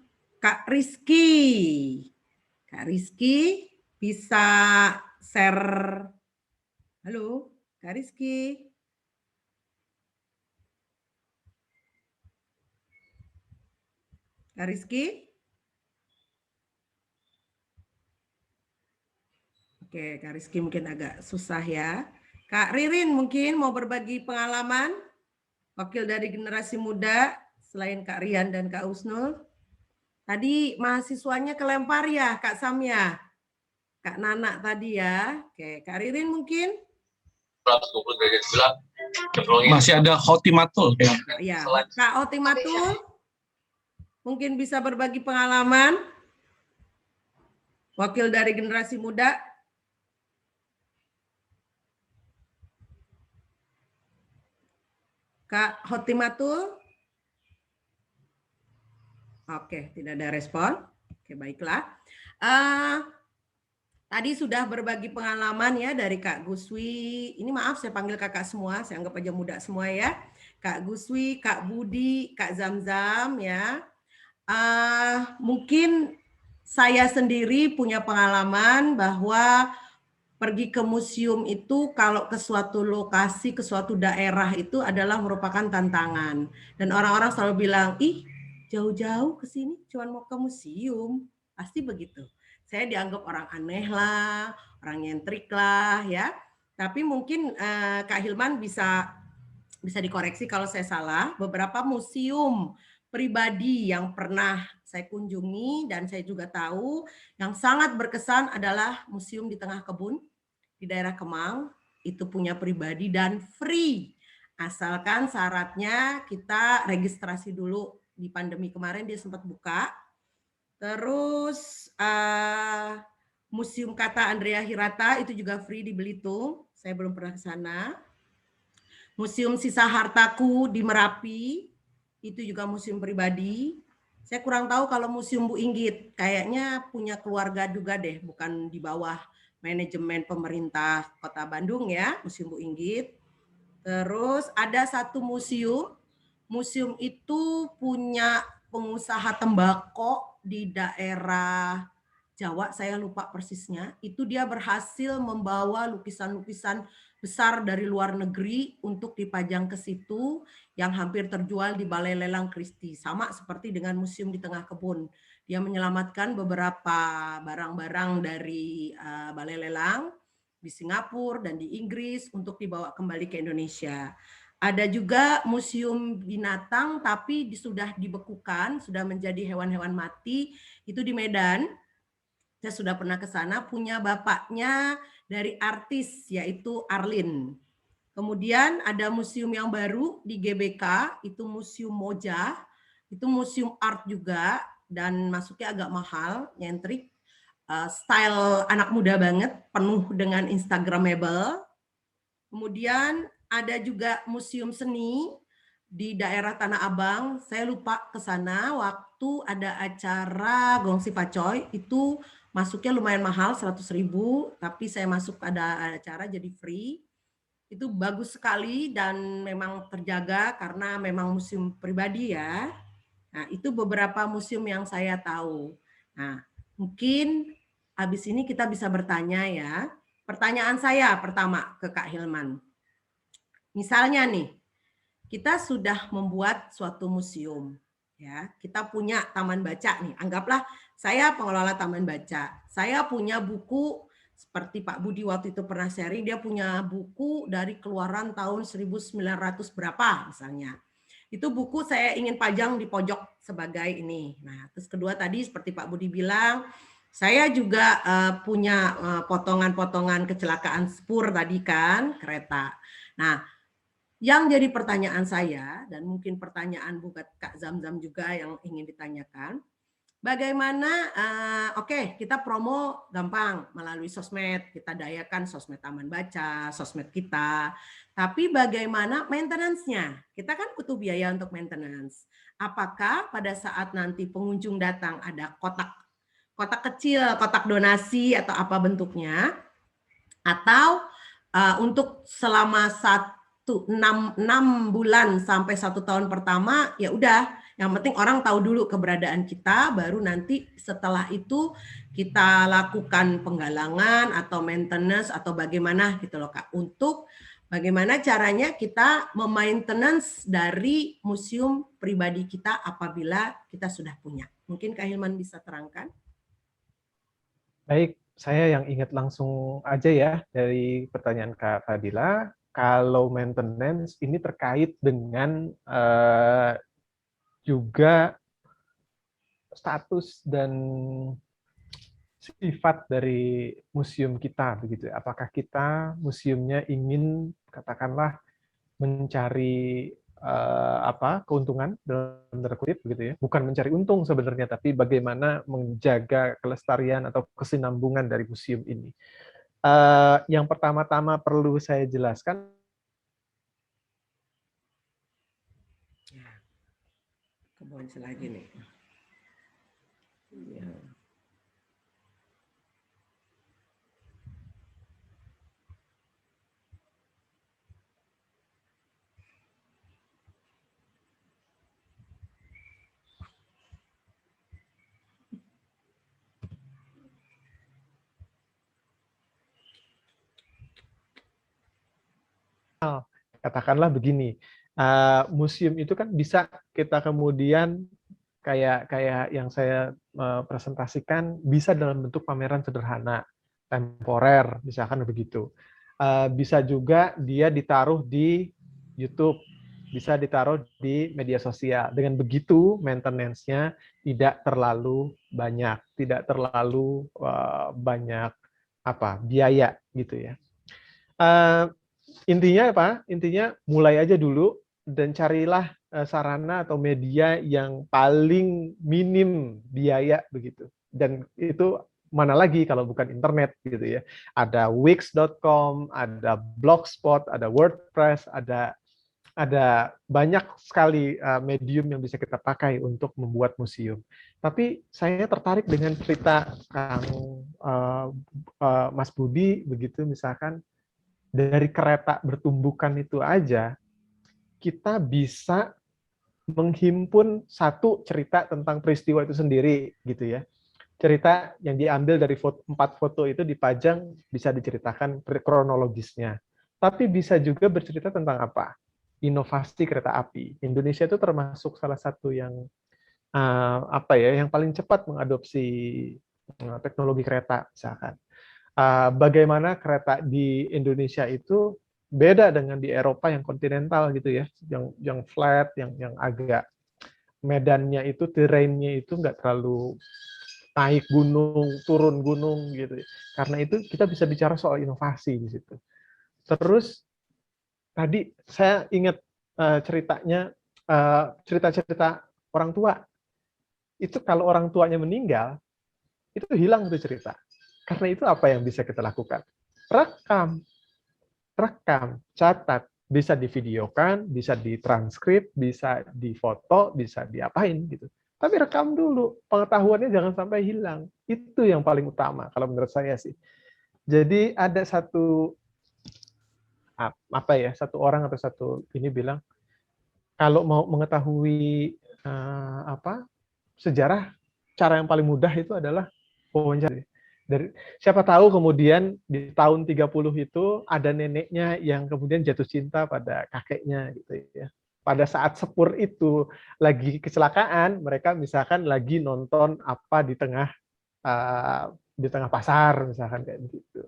Kak Rizky. Kak Rizky bisa share. Halo, Kak Rizky. Kak Rizky? Oke, Kak Rizky mungkin agak susah ya. Kak Ririn mungkin mau berbagi pengalaman, wakil dari generasi muda, selain Kak Rian dan Kak Usnul. Tadi mahasiswanya kelempar ya, Kak Samya? Kak Nana tadi ya. Oke, Kak Ririn mungkin? 120 derajat sebelah. Masih ada Hotimatul. Ya, Kak Hotimatul mungkin bisa berbagi pengalaman, wakil dari generasi muda. Kak Hotimatul? Oke, tidak ada respon. Oke, baiklah. Tadi sudah berbagi pengalaman ya dari Kak Guswi. Ini maaf saya panggil kakak semua, saya anggap aja muda semua ya. Kak Guswi, Kak Budi, Kak Zamzam ya. Mungkin saya sendiri punya pengalaman bahwa pergi ke museum itu kalau ke suatu lokasi, ke suatu daerah itu adalah merupakan tantangan. Dan orang-orang selalu bilang, ih jauh-jauh ke sini cuma mau ke museum. Pasti begitu. Saya dianggap orang aneh lah, orang nyentrik lah ya. Tapi mungkin Kak Hilman bisa dikoreksi kalau saya salah. Beberapa museum pribadi yang pernah saya kunjungi dan saya juga tahu yang sangat berkesan adalah museum di tengah kebun di daerah Kemang, itu punya pribadi dan free. Asalkan syaratnya kita registrasi dulu. Di pandemi kemarin dia sempat buka. Terus Museum Kata Andrea Hirata itu juga free di Belitung. Saya belum pernah ke sana. Museum Sisa Hartaku di Merapi, itu juga museum pribadi. Saya kurang tahu kalau Museum Bu Inggit, kayaknya punya keluarga juga deh, bukan di bawah manajemen pemerintah Kota Bandung ya, Museum Bu Inggit. Terus ada satu museum itu punya pengusaha tembakau di daerah Jawa, saya lupa persisnya. Itu dia berhasil membawa lukisan-lukisan besar dari luar negeri untuk dipajang ke situ yang hampir terjual di Balai Lelang Christie. Sama seperti dengan museum di tengah kebun. Dia menyelamatkan beberapa barang-barang dari Balai Lelang di Singapura dan di Inggris untuk dibawa kembali ke Indonesia. Ada juga museum binatang tapi sudah dibekukan, sudah menjadi hewan-hewan mati, itu di Medan. Saya sudah pernah ke sana, punya bapaknya dari artis yaitu Arlin. Kemudian ada museum yang baru di GBK, itu Museum Moja, itu museum art juga dan masuknya agak mahal, nyentrik, style anak muda banget, penuh dengan Instagramable. Kemudian ada juga museum seni di daerah Tanah Abang, saya lupa ke sana waktu ada acara Gongsi Pacoy, itu masuknya lumayan mahal, 100.000, tapi saya masuk ada acara jadi free. Itu bagus sekali dan memang terjaga karena memang museum pribadi ya. Nah, itu beberapa museum yang saya tahu. Nah, mungkin habis ini kita bisa bertanya ya. Pertanyaan saya pertama ke Kak Hilman. Misalnya nih, kita sudah membuat suatu museum. Ya, kita punya taman baca nih. Anggaplah saya pengelola taman baca. Saya punya buku seperti Pak Budi waktu itu pernah sharing, dia punya buku dari keluaran tahun 1900 berapa misalnya. Itu buku saya ingin pajang di pojok sebagai ini. Nah, terus kedua tadi seperti Pak Budi bilang, saya juga punya potongan-potongan kecelakaan spur tadi kan, kereta. Nah, yang jadi pertanyaan saya, dan mungkin pertanyaan buat Kak Zamzam juga yang ingin ditanyakan, bagaimana, oke, kita promo gampang melalui sosmed, kita dayakan sosmed Taman Baca, sosmed kita, tapi bagaimana maintenance-nya? Kita kan butuh biaya untuk maintenance. Apakah pada saat nanti pengunjung datang ada kotak kecil, kotak donasi atau apa bentuknya, atau untuk selama 6 bulan sampai 1 tahun pertama, ya udah, yang penting orang tahu dulu keberadaan kita, baru nanti setelah itu kita lakukan penggalangan atau maintenance atau bagaimana gitu loh Kak, untuk bagaimana caranya kita memaintenance dari museum pribadi kita apabila kita sudah punya. Mungkin Kak Hilman bisa terangkan? Baik, saya yang ingat langsung aja ya dari pertanyaan Kak Fadila. Kalau maintenance ini terkait dengan juga status dan sifat dari museum kita begitu. Apakah kita museumnya ingin katakanlah mencari keuntungan dalam tanda kutip begitu ya. Bukan mencari untung sebenarnya, tapi bagaimana menjaga kelestarian atau kesinambungan dari museum ini. Yang pertama-tama perlu saya jelaskan, kebun selagi nih. Ya. katakanlah begini, museum itu kan bisa kita kemudian kayak yang saya presentasikan bisa dalam bentuk pameran sederhana, temporer, misalkan begitu. Bisa juga dia ditaruh di YouTube, bisa ditaruh di media sosial. Dengan begitu maintenance-nya tidak terlalu banyak, tidak terlalu banyak biaya gitu ya. Intinya apa? Intinya mulai aja dulu dan carilah sarana atau media yang paling minim biaya begitu. Dan itu mana lagi kalau bukan internet gitu ya. Ada wix.com, ada blogspot, ada WordPress, ada banyak sekali medium yang bisa kita pakai untuk membuat museum. Tapi saya tertarik dengan cerita Kang Mas Budi begitu, misalkan dari kereta bertumbukan itu aja kita bisa menghimpun satu cerita tentang peristiwa itu sendiri gitu ya. Cerita yang diambil dari 4 foto itu dipajang bisa diceritakan kronologisnya. Tapi bisa juga bercerita tentang apa? Inovasi kereta api. Indonesia itu termasuk salah satu yang yang paling cepat mengadopsi teknologi kereta misalkan. Bagaimana kereta di Indonesia itu beda dengan di Eropa yang kontinental gitu ya, yang flat, yang agak medannya itu, terrainnya itu nggak terlalu naik gunung, turun gunung gitu. Karena itu kita bisa bicara soal inovasi di situ. Terus tadi saya ingat ceritanya, cerita-cerita orang tua. Itu kalau orang tuanya meninggal, itu hilang tuh cerita. Karena itu apa yang bisa kita lakukan? Rekam, catat, bisa divideokan, bisa ditranskrip, bisa difoto, bisa diapain gitu. Tapi rekam dulu, pengetahuannya jangan sampai hilang. Itu yang paling utama kalau menurut saya sih. Jadi ada satu orang atau satu ini bilang kalau mau mengetahui sejarah, cara yang paling mudah itu adalah wawancara. Siapa tahu kemudian di tahun 30 itu ada neneknya yang kemudian jatuh cinta pada kakeknya gitu ya. Pada saat sepur itu lagi kecelakaan, mereka misalkan lagi nonton apa di tengah pasar misalkan kayak begitu.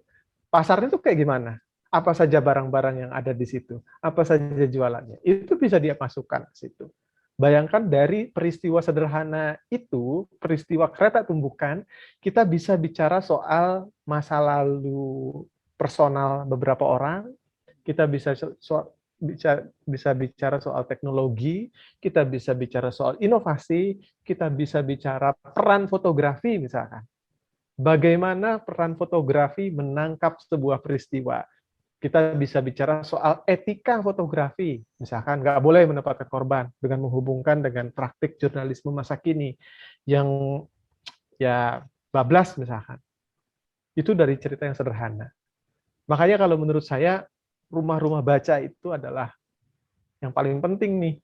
Pasarnya tuh kayak gimana? apa saja barang-barang yang ada di situ, apa saja jualannya, itu bisa dia masukkan ke situ. Bayangkan dari peristiwa sederhana itu, peristiwa kereta tumbukan, kita bisa bicara soal masa lalu personal beberapa orang, kita bisa bicara soal teknologi, kita bisa bicara soal inovasi, kita bisa bicara peran fotografi misalkan. Bagaimana peran fotografi menangkap sebuah peristiwa. Kita bisa bicara soal etika fotografi, misalkan nggak boleh menempatkan korban dengan menghubungkan dengan praktik jurnalisme masa kini yang ya bablas misalkan. Itu dari cerita yang sederhana. Makanya kalau menurut saya rumah-rumah baca itu adalah yang paling penting nih.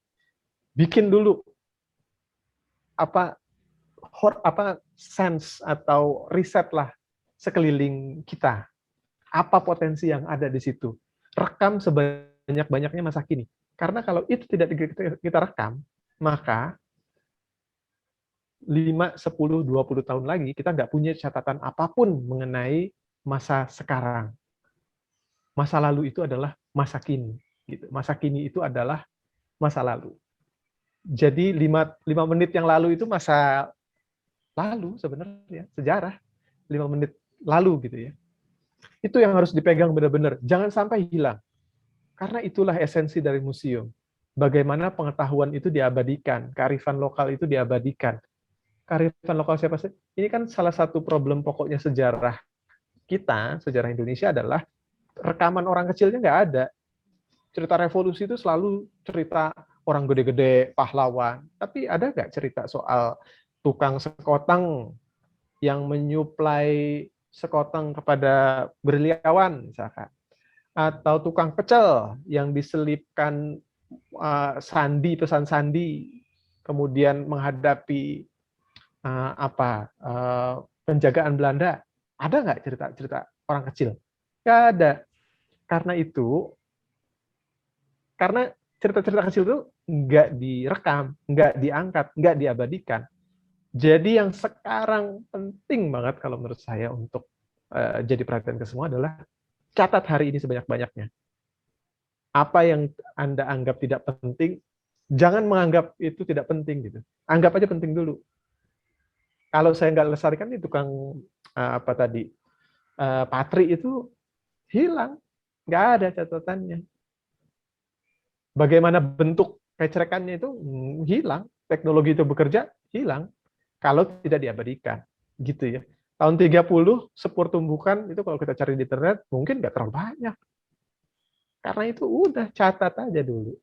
Bikin dulu apa sense atau riset lah sekeliling kita. Apa potensi yang ada di situ. Rekam sebanyak-banyaknya masa kini. Karena kalau itu tidak kita rekam, maka 5, 10, 20 tahun lagi kita nggak punya catatan apapun mengenai masa sekarang. Masa lalu itu adalah masa kini. Gitu. Masa kini itu adalah masa lalu. Jadi 5 menit yang lalu itu masa lalu sebenarnya, sejarah. 5 menit lalu gitu ya. Itu yang harus dipegang benar-benar. Jangan sampai hilang. Karena itulah esensi dari museum. Bagaimana pengetahuan itu diabadikan, kearifan lokal itu diabadikan. Kearifan lokal siapa sih? Ini kan salah satu problem pokoknya sejarah kita, sejarah Indonesia adalah rekaman orang kecilnya nggak ada. Cerita revolusi itu selalu cerita orang gede-gede, pahlawan. Tapi ada nggak cerita soal tukang sekotang yang menyuplai sekotang kepada gerilyawan misalkan, atau tukang pecel yang diselipkan pesan sandi, kemudian menghadapi penjagaan Belanda. Ada nggak cerita-cerita orang kecil? Nggak ada. Karena cerita-cerita kecil itu nggak direkam, nggak diangkat, nggak diabadikan. Jadi yang sekarang penting banget kalau menurut saya untuk jadi perhatian ke semua adalah catat hari ini sebanyak-banyaknya. Apa yang Anda anggap tidak penting, jangan menganggap itu tidak penting gitu. Anggap aja penting dulu. Kalau saya nggak lestarikan itu tukang patri itu hilang, nggak ada catatannya. Bagaimana bentuk kecerekannya itu hilang, teknologi itu bekerja hilang. Kalau tidak diabadikan, gitu ya. Tahun 30, sepur tumbukan, itu kalau kita cari di internet, mungkin nggak terlalu banyak. Karena itu udah, catat aja dulu.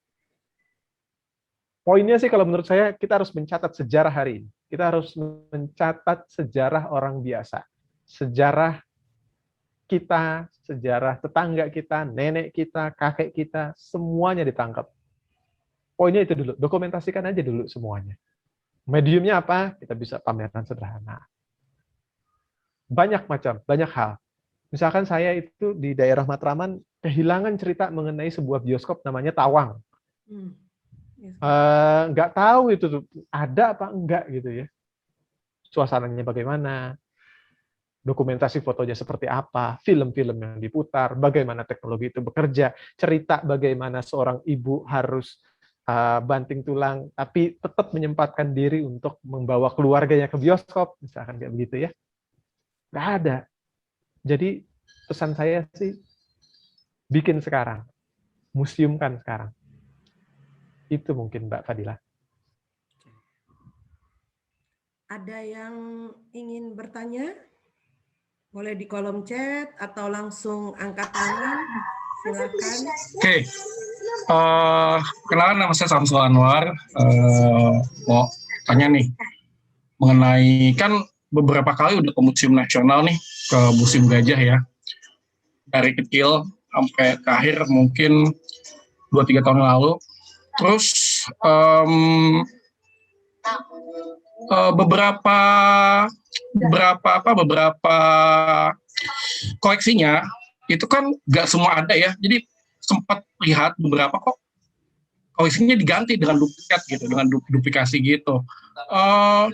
Poinnya sih kalau menurut saya, kita harus mencatat sejarah hari ini. Kita harus mencatat sejarah orang biasa. Sejarah kita, sejarah tetangga kita, nenek kita, kakek kita, semuanya ditangkap. Poinnya itu dulu, dokumentasikan aja dulu semuanya. Mediumnya apa? Kita bisa pameran sederhana. Banyak macam, banyak hal. Misalkan saya itu di daerah Matraman kehilangan cerita mengenai sebuah bioskop namanya Tawang. Nggak tahu itu ada apa enggak gitu ya. Suasananya bagaimana, dokumentasi fotonya seperti apa, film-film yang diputar, bagaimana teknologi itu bekerja, cerita bagaimana seorang ibu harus banting tulang, tapi tetap menyempatkan diri untuk membawa keluarganya ke bioskop, misalkan kayak begitu ya. Nggak ada. Jadi pesan saya sih, bikin sekarang, museumkan sekarang. Itu mungkin Mbak Fadila. Ada yang ingin bertanya? Boleh di kolom chat atau langsung angkat tangan. Silakan. Oke. Kenalan, nama saya Samsul Anwar. Mau tanya nih mengenai, kan beberapa kali udah ke Museum Nasional nih, ke Museum Gajah ya. Dari kecil sampai ke akhir mungkin 2-3 tahun lalu. Terus beberapa koleksinya itu kan nggak semua ada ya. Jadi sempat lihat beberapa kok koleksinya diganti dengan duplikat gitu, dengan duplikasi gitu.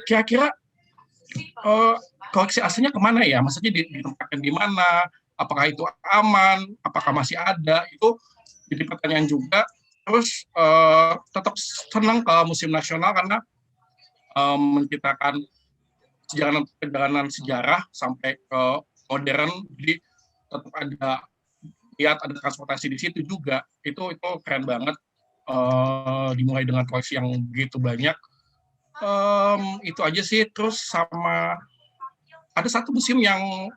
Kira-kira koleksi aslinya kemana ya? Maksudnya ditempatkan di mana? apakah itu aman, apakah masih ada, itu jadi pertanyaan juga. Terus tetap senang ke Museum Nasional karena menciptakan perjalanan sejarah sampai ke modern, jadi tetap ada transportasi di situ juga. Itu keren banget. Dimulai dengan koleksi yang begitu banyak. Itu aja sih. Terus sama ada satu museum yang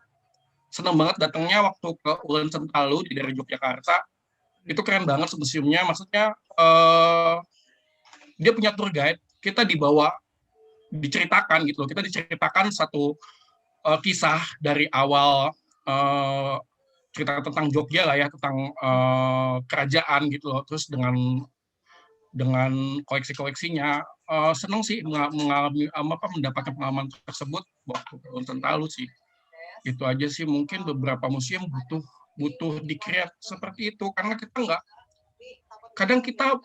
senang banget datangnya waktu ke Ulen Sentalu dari Yogyakarta. Itu keren banget museumnya. Maksudnya dia punya tour guide. Kita diceritakan gitu loh. Kita diceritakan satu kisah dari awal, cerita tentang Jogja lah ya, tentang kerajaan gitu loh. Terus dengan koleksi-koleksinya, senang sih mengalami mendapatkan pengalaman tersebut waktu ke Ulen Sentalu sih. Itu aja sih. Mungkin beberapa museum butuh di-create seperti itu, karena kadang kita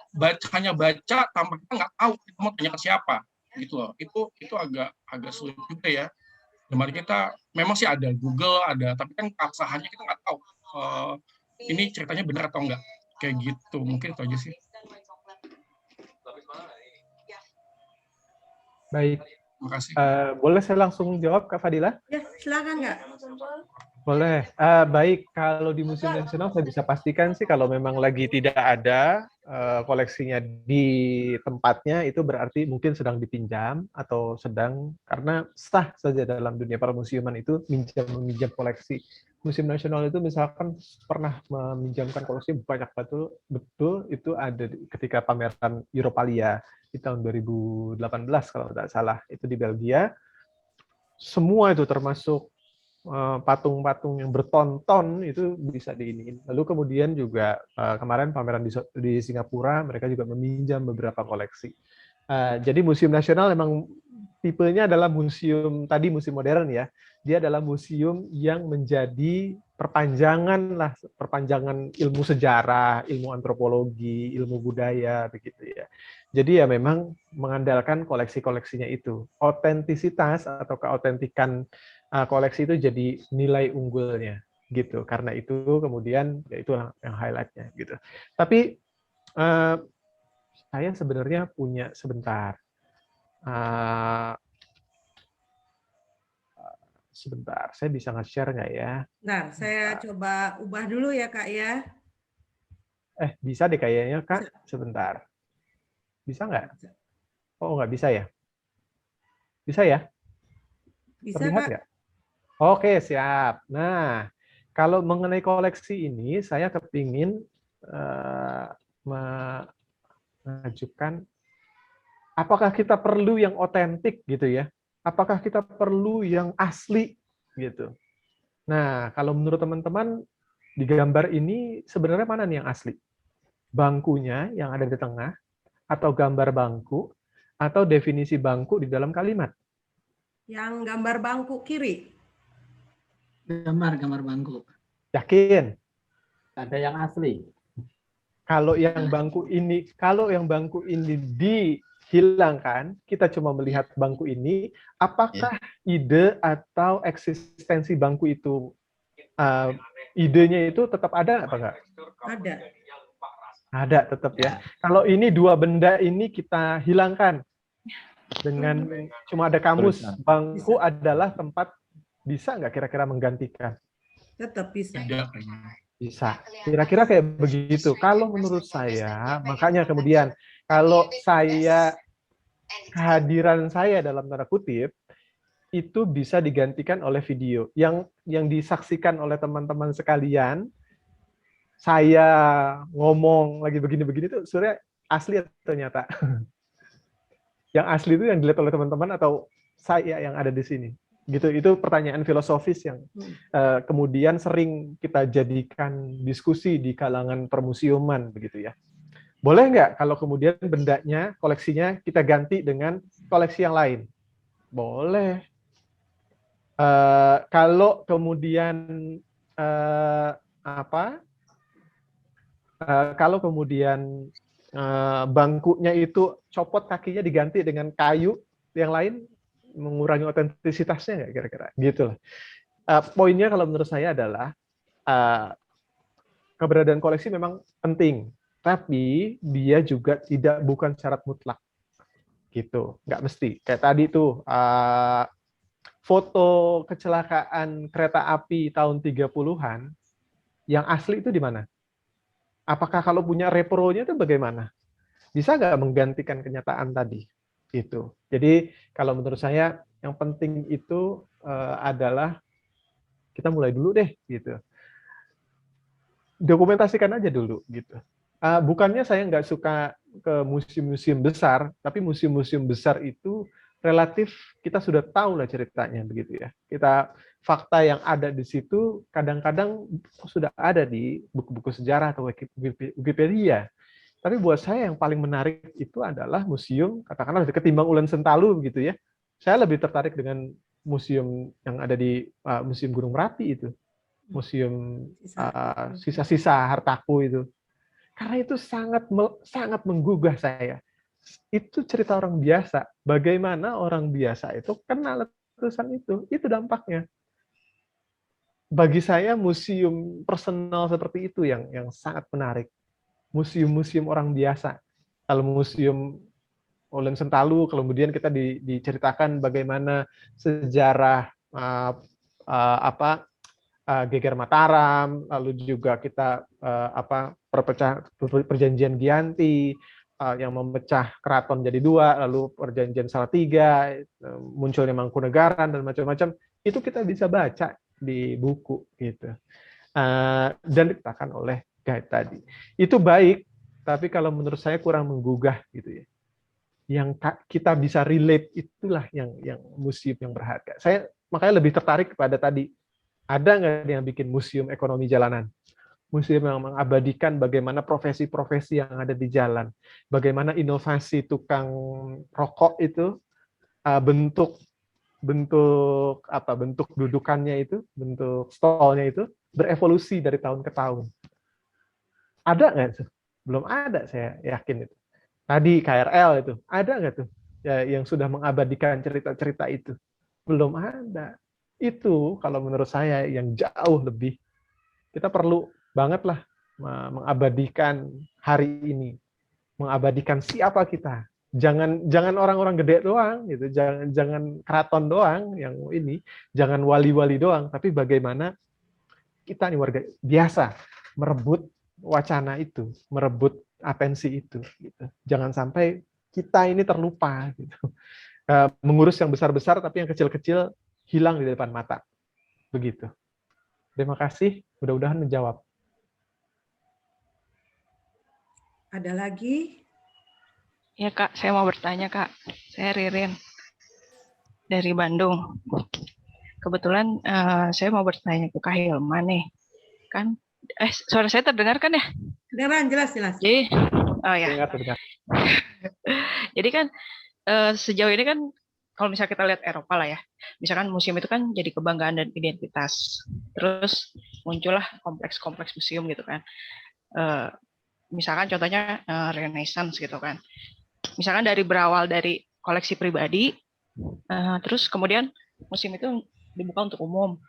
hanya baca tanpa kita nggak tahu kita mau tanya ke siapa gitu loh. Itu agak sulit juga ya. Dimana kita memang sih ada Google, tapi kan keabsahannya kita nggak tahu ini ceritanya benar atau enggak, kayak gitu. Mungkin itu aja sih. Baik. Makasih. Boleh saya langsung jawab, Kak Fadila? Ya, silakan Kak. Boleh. Baik, kalau di Museum Nasional saya bisa pastikan sih kalau memang lagi tidak ada koleksinya di tempatnya, itu berarti mungkin sedang dipinjam atau karena sah saja dalam dunia permusiuman itu meminjam koleksi. Museum Nasional itu misalkan pernah meminjamkan koleksi banyak betul itu ada ketika pameran Europalia di tahun 2018 kalau tidak salah, itu di Belgia. Semua itu termasuk patung-patung yang bertonton itu bisa diiniin. Lalu kemudian juga kemarin pameran di Singapura, mereka juga meminjam beberapa koleksi. Jadi Museum Nasional memang tipenya adalah museum modern ya. Dia adalah museum yang menjadi perpanjangan ilmu sejarah, ilmu antropologi, ilmu budaya begitu ya. Jadi ya memang mengandalkan koleksi-koleksinya itu. Otentisitas atau keautentikan koleksi itu jadi nilai unggulnya gitu. Karena itu kemudian ya itu yang highlight-nya gitu. Tapi saya sebenarnya punya sebentar. Sebentar, saya bisa nge-share nggak ya? Bentar, saya coba ubah dulu ya Kak ya. Bisa deh kayaknya Kak. Sebentar. Bisa nggak? Oh, nggak bisa ya? Bisa ya? Bisa Terlihat Kak. nggak? Oke, siap. Nah, kalau mengenai koleksi ini, saya kepingin mengajukan, apakah kita perlu yang otentik gitu ya? Apakah kita perlu yang asli gitu? Nah, kalau menurut teman-teman, di gambar ini sebenarnya mana nih yang asli? Bangkunya yang ada di tengah, atau gambar bangku, atau definisi bangku di dalam kalimat? Yang gambar bangku kiri. Gambar bangku. Yakin? Ada yang asli. Kalau yang bangku ini dihilangkan, kita cuma melihat bangku ini, apakah ide atau eksistensi bangku itu, idenya itu tetap ada apa enggak? Ada. Ada tetap ya. Kalau ini dua benda ini kita hilangkan dengan cuma ada kamus, bangku adalah tempat, bisa nggak kira-kira menggantikan? Tetap bisa. Bisa. Kira-kira kayak begitu. Kalau menurut saya, makanya kemudian kalau kehadiran saya dalam tanda kutip itu bisa digantikan oleh video yang disaksikan oleh teman-teman sekalian. Saya ngomong lagi begini-begini itu sebenarnya asli atau nyata? Yang asli itu yang dilihat oleh teman-teman atau saya yang ada di sini? Gitu, itu pertanyaan filosofis yang kemudian sering kita jadikan diskusi di kalangan permusiuman begitu ya. Boleh nggak kalau kemudian bendanya, koleksinya kita ganti dengan koleksi yang lain? Boleh. Kalau kemudian kalau kemudian bangkunya itu copot kakinya diganti dengan kayu yang lain, mengurangi otentisitasnya nggak kira-kira? Gitu lah. Poinnya kalau menurut saya adalah keberadaan koleksi memang penting, tapi dia juga bukan syarat mutlak, gitu. Nggak mesti. Kayak tadi tuh foto kecelakaan kereta api tahun 30-an, yang asli itu di mana? Apakah kalau punya repronya itu bagaimana? Bisa nggak menggantikan kenyataan tadi? Itu. Jadi kalau menurut saya yang penting itu adalah kita mulai dulu deh, gitu. Dokumentasikan aja dulu, gitu. Bukannya saya nggak suka ke museum-museum besar, tapi museum-museum besar itu relatif kita sudah tahu lah ceritanya, begitu ya. Fakta yang ada di situ kadang-kadang sudah ada di buku-buku sejarah atau Wikipedia. Tapi buat saya yang paling menarik itu adalah museum, katakanlah ketimbang Ulen Sentalu, begitu ya. Saya lebih tertarik dengan museum yang ada di Museum Gunung Merapi itu. Museum sisa-sisa hartaku itu. Karena itu sangat menggugah saya. Itu cerita orang biasa. Bagaimana orang biasa itu kenal letusan itu dampaknya. Bagi saya museum personal seperti itu yang sangat menarik. Museum-museum orang biasa. Kalau museum Ulen Sentalu, kemudian kita diceritakan bagaimana sejarah Geger Mataram, lalu juga kita perjanjian Giyanti yang memecah keraton jadi dua, lalu perjanjian Salatiga, munculnya Mangkunegaran dan macam-macam, itu kita bisa baca di buku gitu. Dan dikatakan oleh guide tadi. Itu baik, tapi kalau menurut saya kurang menggugah gitu ya. Yang kita bisa relate itulah yang museum yang berharga. Saya makanya lebih tertarik kepada tadi. Ada nggak yang bikin museum ekonomi jalanan? Museum yang mengabadikan bagaimana profesi-profesi yang ada di jalan. Bagaimana inovasi tukang rokok itu, bentuk dudukannya itu, bentuk stolnya itu, berevolusi dari tahun ke tahun. Ada nggak? Belum ada, saya yakin itu. Tadi KRL itu, ada nggak tuh ya, yang sudah mengabadikan cerita-cerita itu? Belum ada. Itu kalau menurut saya yang jauh lebih, kita perlu banget lah mengabadikan hari ini, mengabadikan siapa kita. Jangan orang-orang gede doang, gitu. Jangan keraton doang yang ini, jangan wali-wali doang, tapi bagaimana kita nih warga biasa merebut wacana itu, merebut atensi itu. Gitu. Jangan sampai kita ini terlupa, gitu. Mengurus yang besar-besar, tapi yang kecil-kecil hilang di depan mata. Begitu. Terima kasih, mudah-mudahan menjawab. Ada lagi? Ya Kak, saya mau bertanya Kak. Saya Ririn dari Bandung. Kebetulan saya mau bertanya ke Kak Hilman nih. Kan, suara saya terdengar kan ya? Kedengaran, jelas. Jadi, oh ya. Terdengar. Jadi kan sejauh ini kan kalau misalnya kita lihat Eropa lah ya, misalkan museum itu kan jadi kebanggaan dan identitas. Terus muncullah kompleks-kompleks museum gitu kan. Misalkan contohnya Renaissance gitu kan. Misalkan berawal dari koleksi pribadi, terus kemudian museum itu dibuka untuk umum.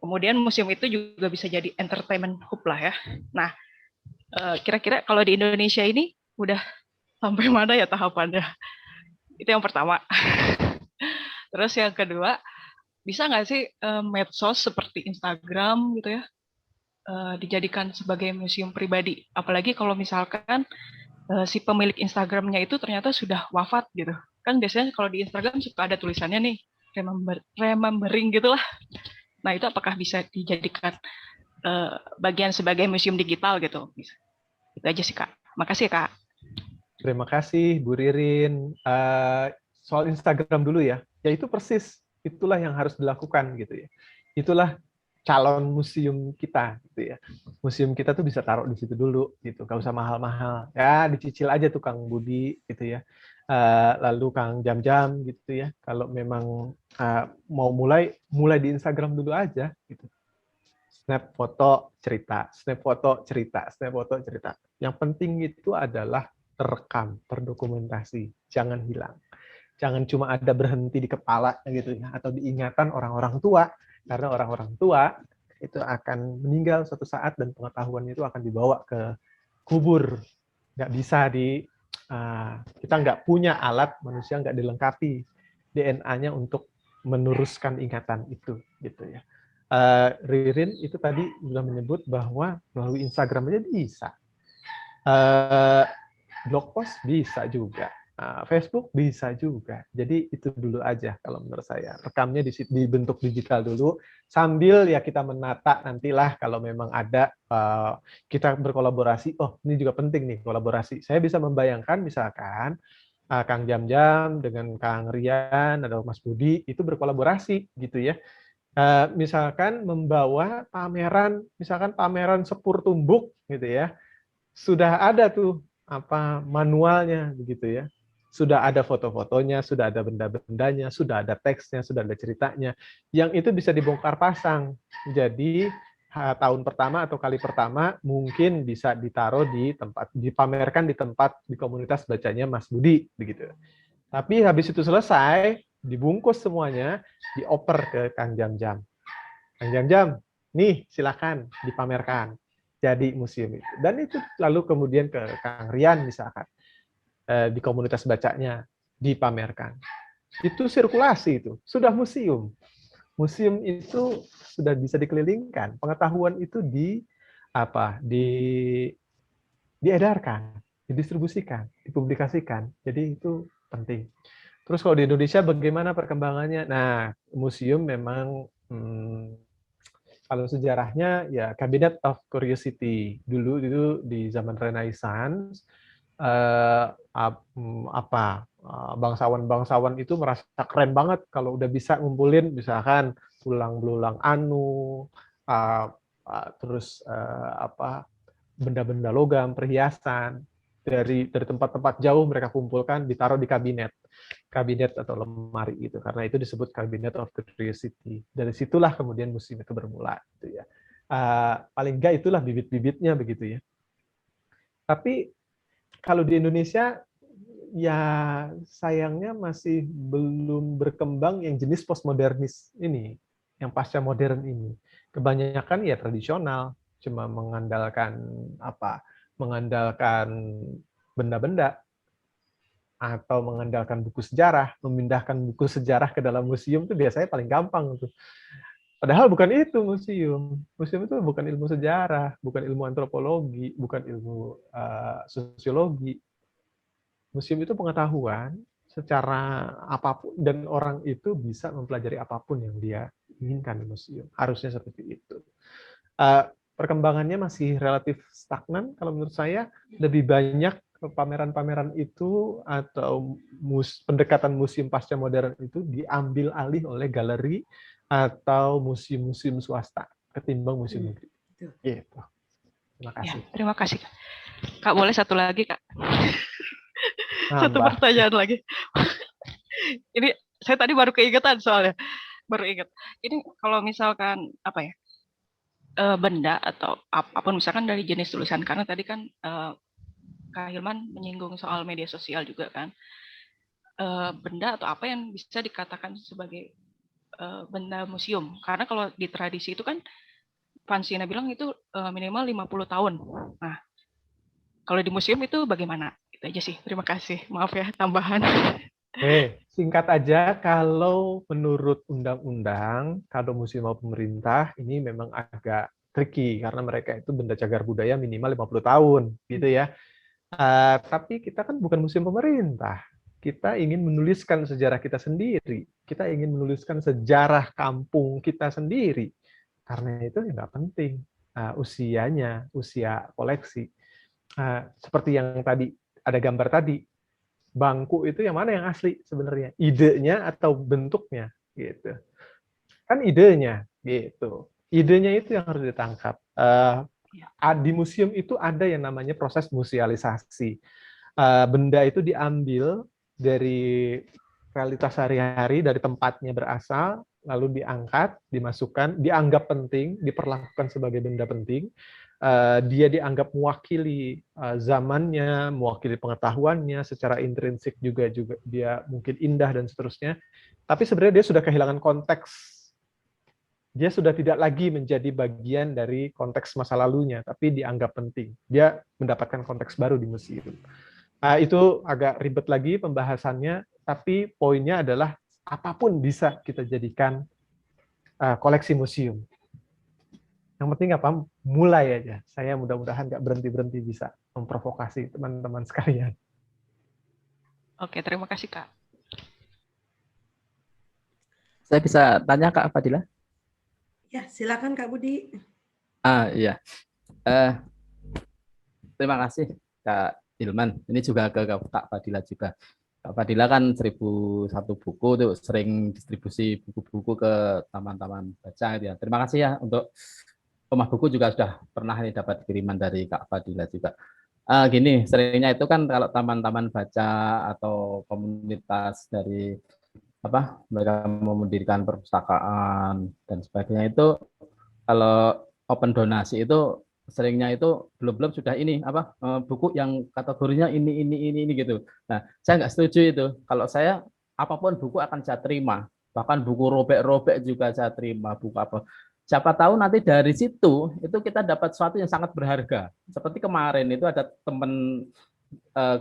Kemudian museum itu juga bisa jadi entertainment hub lah ya. Nah, kira-kira kalau di Indonesia ini udah sampai mana ya tahapannya? Itu yang pertama. Terus yang kedua, bisa nggak sih medsos seperti Instagram gitu ya, dijadikan sebagai museum pribadi? Apalagi kalau misalkan si pemilik Instagramnya itu ternyata sudah wafat gitu. Kan biasanya kalau di Instagram suka ada tulisannya nih, remembering gitulah. Nah itu apakah bisa dijadikan bagian sebagai museum digital gitu? Itu aja sih Kak. Makasih ya Kak. Terima kasih Bu Ririn. Soal Instagram dulu ya. Ya itu persis, itulah yang harus dilakukan gitu ya. Itulah calon museum kita gitu ya. Museum kita tuh bisa taruh di situ dulu gitu, gak usah mahal-mahal. Ya dicicil aja tuh Kang Budi gitu ya. Lalu Kang Jam-Jam gitu ya. Kalau memang mau mulai di Instagram dulu aja gitu. Snap foto cerita, snap foto cerita, snap foto cerita. Yang penting itu adalah terekam, terdokumentasi, jangan hilang. Jangan cuma ada berhenti di kepala gitu ya, atau diingatan orang-orang tua, karena orang-orang tua itu akan meninggal suatu saat dan pengetahuannya itu akan dibawa ke kubur. Nggak bisa kita nggak punya alat, manusia nggak dilengkapi DNA-nya untuk meneruskan ingatan itu, gitu ya. Ririn itu tadi sudah menyebut bahwa melalui Instagram aja bisa, blog post bisa juga, Facebook bisa juga. Jadi itu dulu aja kalau menurut saya. Rekamnya dibentuk digital dulu, sambil ya kita menata nantilah kalau memang ada kita berkolaborasi. Oh, ini juga penting nih kolaborasi. Saya bisa membayangkan misalkan Kang Jam-Jam dengan Kang Rian atau Mas Budi itu berkolaborasi gitu ya. Misalkan membawa pameran, misalkan pameran sepur tumbuk gitu ya. Sudah ada tuh manualnya begitu ya. Sudah ada foto-fotonya, sudah ada benda-bendanya, sudah ada teksnya, sudah ada ceritanya. Yang itu bisa dibongkar pasang. Jadi tahun pertama atau kali pertama mungkin bisa ditaruh di tempat, dipamerkan di tempat di komunitas bacanya Mas Budi begitu. Tapi habis itu selesai, dibungkus semuanya, dioper ke Kang Jam-Jam. Kang Jam-Jam, nih silakan dipamerkan. Jadi museum itu. Dan itu lalu kemudian ke Kang Rian misalkan. Di komunitas bacanya dipamerkan. Itu sirkulasi itu, sudah museum. Museum itu sudah bisa dikelilingkan. Pengetahuan itu diedarkan, didistribusikan, dipublikasikan. Jadi itu penting. Terus kalau di Indonesia bagaimana perkembangannya? Nah, museum memang kalau sejarahnya ya Cabinet of Curiosity dulu itu di zaman Renaissance. Bangsawan-bangsawan itu merasa keren banget kalau udah bisa ngumpulin misalkan tulang-belulang anu, terus benda-benda logam, perhiasan dari tempat-tempat jauh mereka kumpulkan, ditaruh di kabinet atau lemari gitu, karena itu disebut Cabinet of Curiosity. Dari situlah kemudian museum itu bermula gitu ya. Paling enggak itulah bibit-bibitnya begitu ya. Tapi kalau di Indonesia, ya sayangnya masih belum berkembang yang jenis postmodernis ini, yang pasca modern ini. Kebanyakan ya tradisional, cuma mengandalkan benda-benda, atau mengandalkan buku sejarah, memindahkan buku sejarah ke dalam museum itu biasanya paling gampang tuh. Padahal bukan itu museum. Museum itu bukan ilmu sejarah, bukan ilmu antropologi, bukan ilmu sosiologi. Museum itu pengetahuan secara apapun, dan orang itu bisa mempelajari apapun yang dia inginkan di museum. Harusnya seperti itu. Perkembangannya masih relatif stagnan kalau menurut saya. Lebih banyak pameran-pameran itu atau pendekatan museum pasca modern itu diambil alih oleh galeri atau museum-museum swasta ketimbang museum negeri. Gitu. Terima kasih. Ya, terima kasih. Kak, boleh satu lagi, Kak? Satu pertanyaan lagi. Ini saya tadi baru keingetan soalnya. Baru ingat. Ini kalau misalkan benda atau apapun misalkan dari jenis tulisan, karena tadi kan Kak Hilman menyinggung soal media sosial juga kan. Benda atau apa yang bisa dikatakan sebagai benda museum, karena kalau di tradisi itu kan Vansina bilang itu minimal 50 tahun. Nah, kalau di museum itu bagaimana? Itu aja sih. Terima kasih. Maaf ya tambahan. Singkat aja, kalau menurut undang-undang, kalau museum maupun pemerintah ini memang agak tricky karena mereka itu benda cagar budaya minimal 50 tahun, gitu ya. Tapi kita kan bukan museum pemerintah. Kita ingin menuliskan sejarah kita sendiri. Kita ingin menuliskan sejarah kampung kita sendiri. Karena itu nggak penting usianya, usia koleksi. Seperti yang tadi, ada gambar tadi. Bangku itu yang mana yang asli sebenarnya? Idenya atau bentuknya? Gitu. Kan idenya. Gitu. Idenya itu yang harus ditangkap. Di museum itu ada yang namanya proses musealisasi. Benda itu diambil dari realitas sehari-hari, dari tempatnya berasal, lalu diangkat, dimasukkan, dianggap penting, diperlakukan sebagai benda penting. Dia dianggap mewakili zamannya, mewakili pengetahuannya, secara intrinsik juga dia mungkin indah dan seterusnya. Tapi sebenarnya dia sudah kehilangan konteks dia sudah tidak lagi menjadi bagian dari konteks masa lalunya, tapi dianggap penting. Dia mendapatkan konteks baru di museum. Itu agak ribet lagi pembahasannya, tapi poinnya adalah apapun bisa kita jadikan koleksi museum. Yang penting apa? Mulai aja. Saya mudah-mudahan nggak berhenti-berhenti bisa memprovokasi teman-teman sekalian. Oke, terima kasih Kak. Saya bisa tanya Kak Fadila? Ya, silakan Kak Budi. Iya. Terima kasih Kak Hilman. Ini juga ke Kak Fadila juga. Kak Fadila kan 1001 buku tuh sering distribusi buku-buku ke taman-taman baca gitu ya. Terima kasih ya untuk rumah buku juga sudah pernah nih dapat kiriman dari Kak Fadila juga. Gini, seringnya itu kan kalau taman-taman baca atau komunitas dari mereka mendirikan perpustakaan dan sebagainya itu kalau open donasi itu seringnya itu belum sudah ini buku yang kategorinya ini gitu. Nah, saya nggak setuju itu. Kalau saya apapun buku akan saya terima, bahkan buku robek-robek juga saya terima, buku apa. Siapa tahu nanti dari situ itu kita dapat sesuatu yang sangat berharga. Seperti kemarin itu ada teman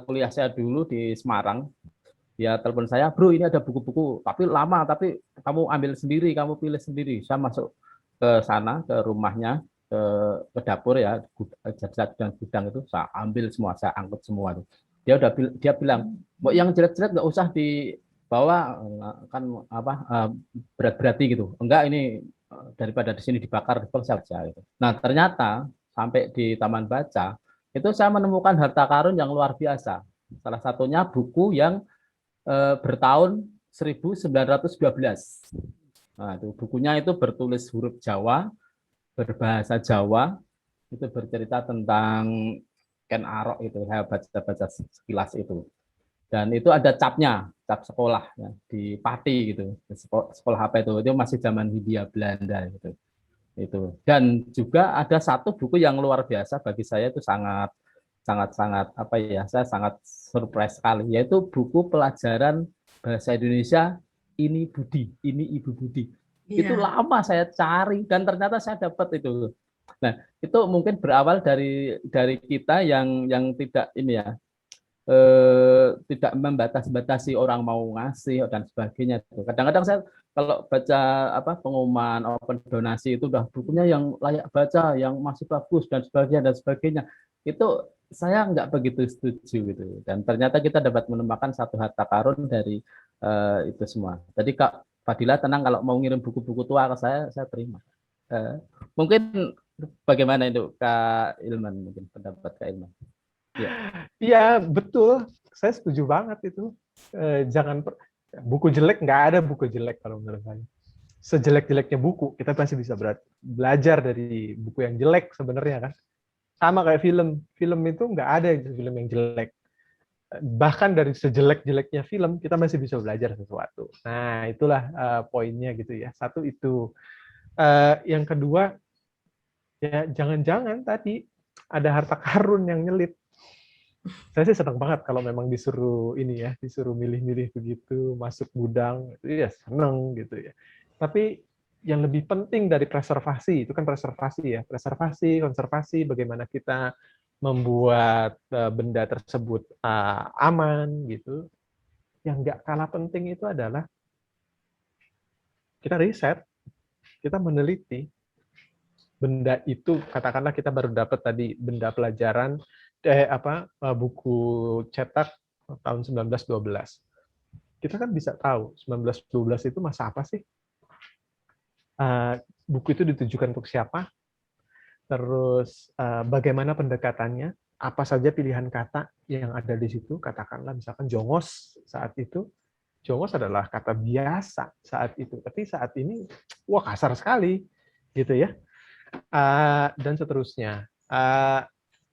kuliah saya dulu di Semarang. Dia telepon saya, bro ini ada buku-buku, tapi lama, tapi kamu ambil sendiri, kamu pilih sendiri. Saya masuk ke sana, ke rumahnya, ke dapur ya, dan gudang itu, saya ambil semua, saya angkut semua. Dia bilang, yang jelek-jelek nggak usah dibawa, kan berat-berati gitu. Enggak, ini daripada di sini dibakar, dibuang saja. Gitu. Nah ternyata sampai di Taman Baca, itu saya menemukan harta karun yang luar biasa. Salah satunya buku yang bertahun 1912. Nah, itu bukunya itu bertulis huruf Jawa, berbahasa Jawa, itu bercerita tentang Ken Arok itu, saya baca sekilas itu. Dan itu ada capnya, cap sekolah ya, di Pati gitu. Sekolah apa itu? Itu masih zaman Hindia Belanda gitu. Itu. Dan juga ada satu buku yang luar biasa bagi saya itu sangat saya sangat surprise sekali, yaitu buku pelajaran bahasa Indonesia ini Ibu Budi. Itu lama saya cari dan ternyata saya dapat itu. Nah, itu mungkin berawal dari kita yang tidak ini ya, tidak membatasi orang mau ngasih dan sebagainya. Kadang-kadang saya kalau baca pengumuman open donasi itu udah bukunya yang layak baca, yang masih bagus dan sebagainya. Itu saya nggak begitu setuju gitu. Dan ternyata kita dapat menemukan satu harta karun dari itu semua. Jadi Kak Fadila tenang, kalau mau ngirim buku-buku tua ke saya terima. Mungkin bagaimana itu Kak Ilman, mungkin pendapat Kak Ilman? Iya betul, saya setuju banget itu. Jangan buku jelek, nggak ada buku jelek kalau menurut saya. Sejelek-jeleknya buku, kita pasti bisa belajar dari buku yang jelek sebenarnya kan. Sama kayak film itu nggak ada film yang jelek. Bahkan dari sejelek-jeleknya film, kita masih bisa belajar sesuatu. Nah, itulah poinnya gitu ya. Satu itu. Yang kedua, ya jangan-jangan tadi ada harta karun yang nyelip. Saya sih senang banget kalau memang disuruh milih-milih begitu, masuk gudang, itu ya senang gitu ya. Tapi yang lebih penting dari preservasi, itu kan preservasi ya, konservasi, bagaimana kita membuat benda tersebut aman gitu. Yang nggak kalah penting itu adalah kita riset, kita meneliti benda itu. Katakanlah kita baru dapat tadi benda pelajaran buku cetak tahun 1912. Kita kan bisa tahu 1912 itu masa apa sih? Buku itu ditujukan untuk siapa, terus bagaimana pendekatannya, apa saja pilihan kata yang ada di situ. Katakanlah misalkan jongos saat itu, jongos adalah kata biasa saat itu, tapi saat ini wah kasar sekali gitu ya, dan seterusnya.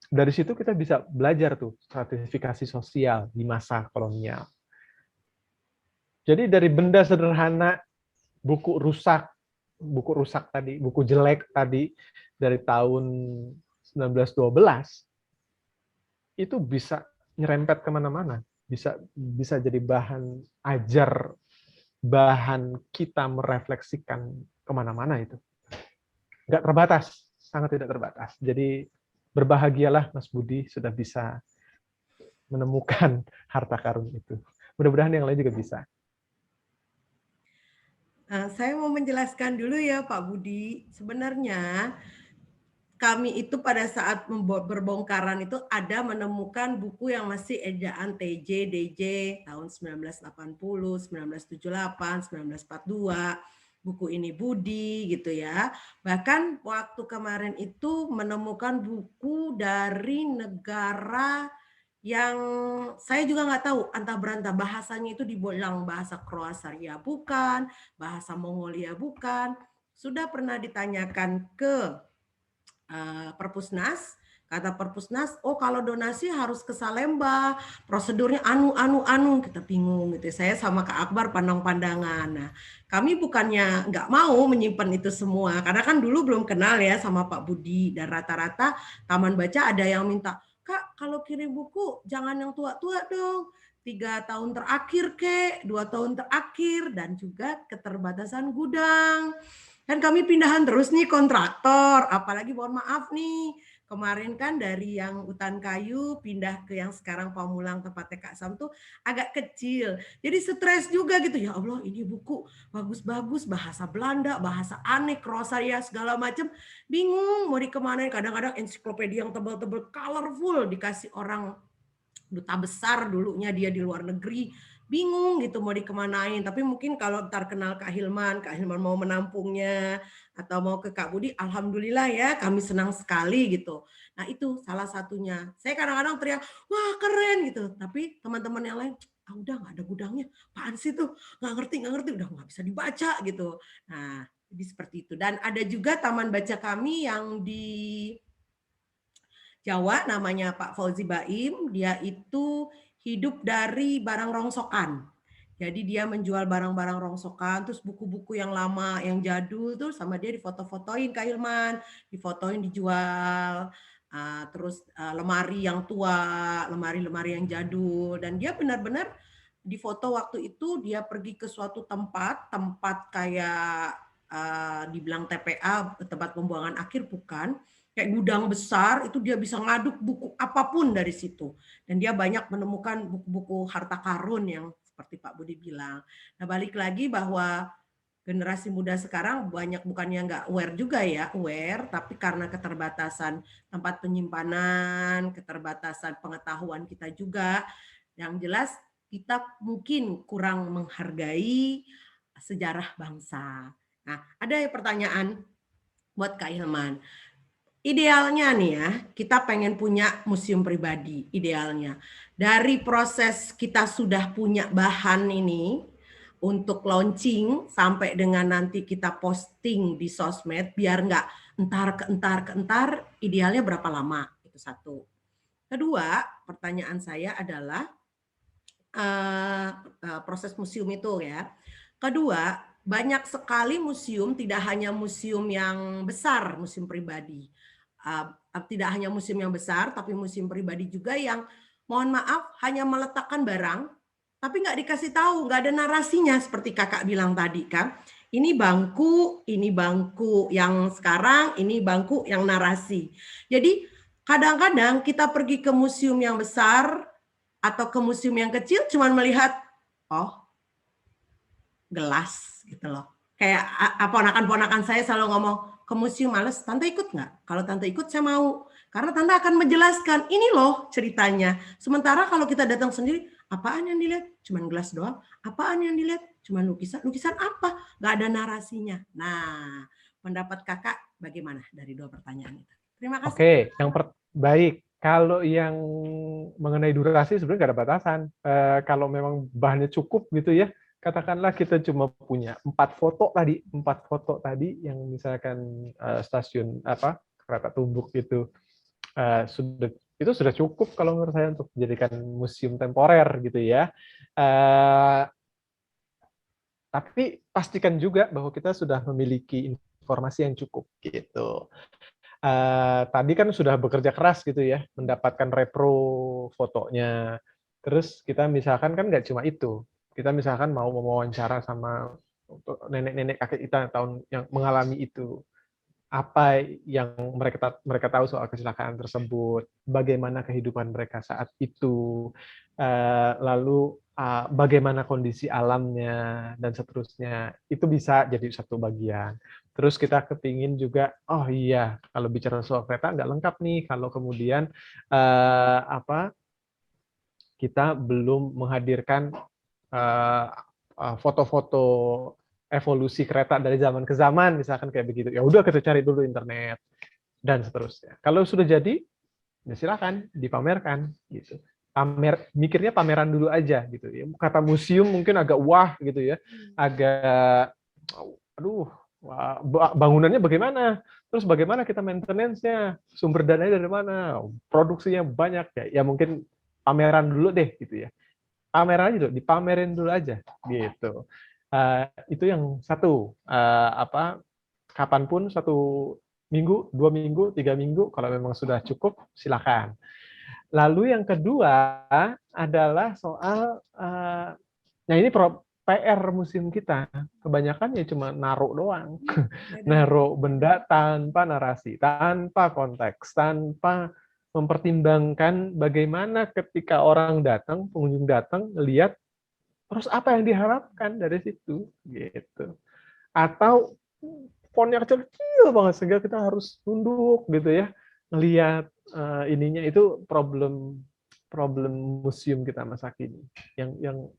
Dari situ kita bisa belajar tuh stratifikasi sosial di masa kolonial. Jadi dari benda sederhana, buku rusak tadi, buku jelek tadi dari tahun 1912, itu bisa nyerempet kemana-mana, bisa jadi bahan ajar, bahan kita merefleksikan kemana-mana itu. nggak terbatas, sangat tidak terbatas. Jadi berbahagialah Mas Budi sudah bisa menemukan harta karun itu. Mudah-mudahan yang lain juga bisa. Saya mau menjelaskan dulu ya Pak Budi. Sebenarnya kami itu pada saat berbongkaran itu ada menemukan buku yang masih ejaan TJ, DJ tahun 1980, 1978, 1942, buku ini Budi gitu ya. Bahkan waktu kemarin itu menemukan buku dari negara yang saya juga nggak tahu antah berantah bahasanya itu dibilang bahasa Kroasia bukan, bahasa Mongolia bukan. Sudah pernah ditanyakan ke Perpusnas, kata Perpusnas, oh kalau donasi harus ke Salemba, prosedurnya anu, kita bingung gitu. Saya sama Kak Akbar pandang-pandangan. Nah, kami bukannya nggak mau menyimpan itu semua, karena kan dulu belum kenal ya sama Pak Budi, dan rata-rata taman baca ada yang minta, Kak kalau kirim buku jangan yang tua-tua dong, 3 tahun terakhir kek, 2 tahun terakhir, dan juga keterbatasan gudang. Kan kami pindahan terus nih kontraktor, apalagi mohon maaf nih, kemarin kan dari yang hutan kayu pindah ke yang sekarang Pamulang tempatnya Kak Sam tuh agak kecil. Jadi stres juga gitu, ya Allah ini buku bagus-bagus, bahasa Belanda, bahasa aneh, Kroasia segala macam, bingung mau dikemanain. Kadang-kadang ensiklopedia yang tebal-tebal, colorful, dikasih orang duta besar dulunya dia di luar negeri, bingung gitu mau dikemanain. Tapi mungkin kalau ntar kenal Kak Hilman mau menampungnya atau mau ke Kak Budi, alhamdulillah ya kami senang sekali gitu. Nah itu salah satunya. Saya kadang-kadang teriak, wah keren gitu. Tapi teman-teman yang lain, udah nggak ada gudangnya, apaan sih tuh, nggak ngerti, udah nggak bisa dibaca gitu. Nah jadi seperti itu. Dan ada juga taman baca kami yang di Jawa namanya Pak Fauzi Baim, dia itu hidup dari barang rongsokan. Jadi dia menjual barang-barang rongsokan, terus buku-buku yang lama, yang jadul tuh sama dia difoto-fotoin Kak Hilman, difotoin dijual. Terus lemari yang tua, lemari-lemari yang jadul, dan dia benar-benar difoto waktu itu dia pergi ke suatu tempat kayak dibilang TPA, tempat pembuangan akhir bukan, kayak gudang besar, itu dia bisa ngaduk buku apapun dari situ. Dan dia banyak menemukan buku-buku harta karun yang seperti Pak Budi bilang. Nah balik lagi bahwa generasi muda sekarang banyak bukannya nggak aware juga ya, aware, tapi karena keterbatasan tempat penyimpanan, keterbatasan pengetahuan kita juga, yang jelas kita mungkin kurang menghargai sejarah bangsa. Nah ada pertanyaan buat Kak Hilman. Idealnya nih ya, kita pengen punya museum pribadi, idealnya. Dari proses kita sudah punya bahan ini, untuk launching, sampai dengan nanti kita posting di sosmed, biar nggak entar, idealnya berapa lama? Itu satu. Kedua, pertanyaan saya adalah, proses museum itu ya. Kedua, banyak sekali museum, tidak hanya museum yang besar, museum pribadi. Tidak hanya museum yang besar, tapi museum pribadi juga yang mohon maaf hanya meletakkan barang, tapi nggak dikasih tahu, nggak ada narasinya seperti kakak bilang tadi kan. Ini bangku yang sekarang, ini bangku yang narasi. Jadi kadang-kadang kita pergi ke museum yang besar atau ke museum yang kecil cuman melihat, oh gelas gitu loh. Kayak ponakan-ponakan saya selalu ngomong, ke museum males, tante ikut nggak? Kalau tante ikut saya mau. Karena tante akan menjelaskan, ini loh ceritanya. Sementara kalau kita datang sendiri, apaan yang dilihat? Cuman gelas doang. Apaan yang dilihat? Cuman lukisan. Lukisan apa? Nggak ada narasinya. Nah, pendapat kakak bagaimana dari dua pertanyaan itu? Terima kasih. Oke, baik. Kalau yang mengenai durasi sebenarnya nggak ada batasan. Kalau memang bahannya cukup gitu ya, katakanlah kita cuma punya 4 foto tadi yang misalkan stasiun kereta tumbuk itu sudah cukup kalau menurut saya untuk dijadikan museum temporer gitu ya. Tapi pastikan juga bahwa kita sudah memiliki informasi yang cukup gitu. Tadi kan sudah bekerja keras gitu ya, mendapatkan repro fotonya. Terus kita misalkan kan nggak cuma itu. Kita misalkan mau mewawancara sama nenek-nenek kakek kita tahun yang mengalami itu. apa yang mereka tahu soal kecelakaan tersebut, bagaimana kehidupan mereka saat itu, lalu bagaimana kondisi alamnya dan seterusnya. Itu bisa jadi satu bagian. Terus kita kepingin juga, oh iya, kalau bicara soal kereta nggak lengkap nih kalau kemudian kita belum menghadirkan foto-foto evolusi kereta dari zaman ke zaman, misalkan kayak begitu. Ya udah kita cari dulu internet dan seterusnya. Kalau sudah jadi, ya silakan dipamerkan gitu. Mikirnya pameran dulu aja gitu ya. Kata museum mungkin agak wah gitu ya. Agak aduh, bangunannya bagaimana? Terus bagaimana kita maintenance-nya? Sumber dananya dari mana? Produksinya banyak ya. Ya mungkin pameran dulu deh gitu ya. Pameran aja dulu, dipamerin dulu aja gitu. Itu yang satu, kapanpun 1 minggu, 2 minggu, 3 minggu, kalau memang sudah cukup, silakan. Lalu yang kedua adalah soal, nah ini PR museum kita, kebanyakan ya cuma naruh doang, naruh benda tanpa narasi, tanpa konteks, tanpa mempertimbangkan bagaimana ketika orang datang, pengunjung datang, lihat terus apa yang diharapkan dari situ gitu. Atau fontnya kecil banget sehingga kita harus tunduk gitu ya, ngelihat ininya. Itu problem museum kita masa kini yang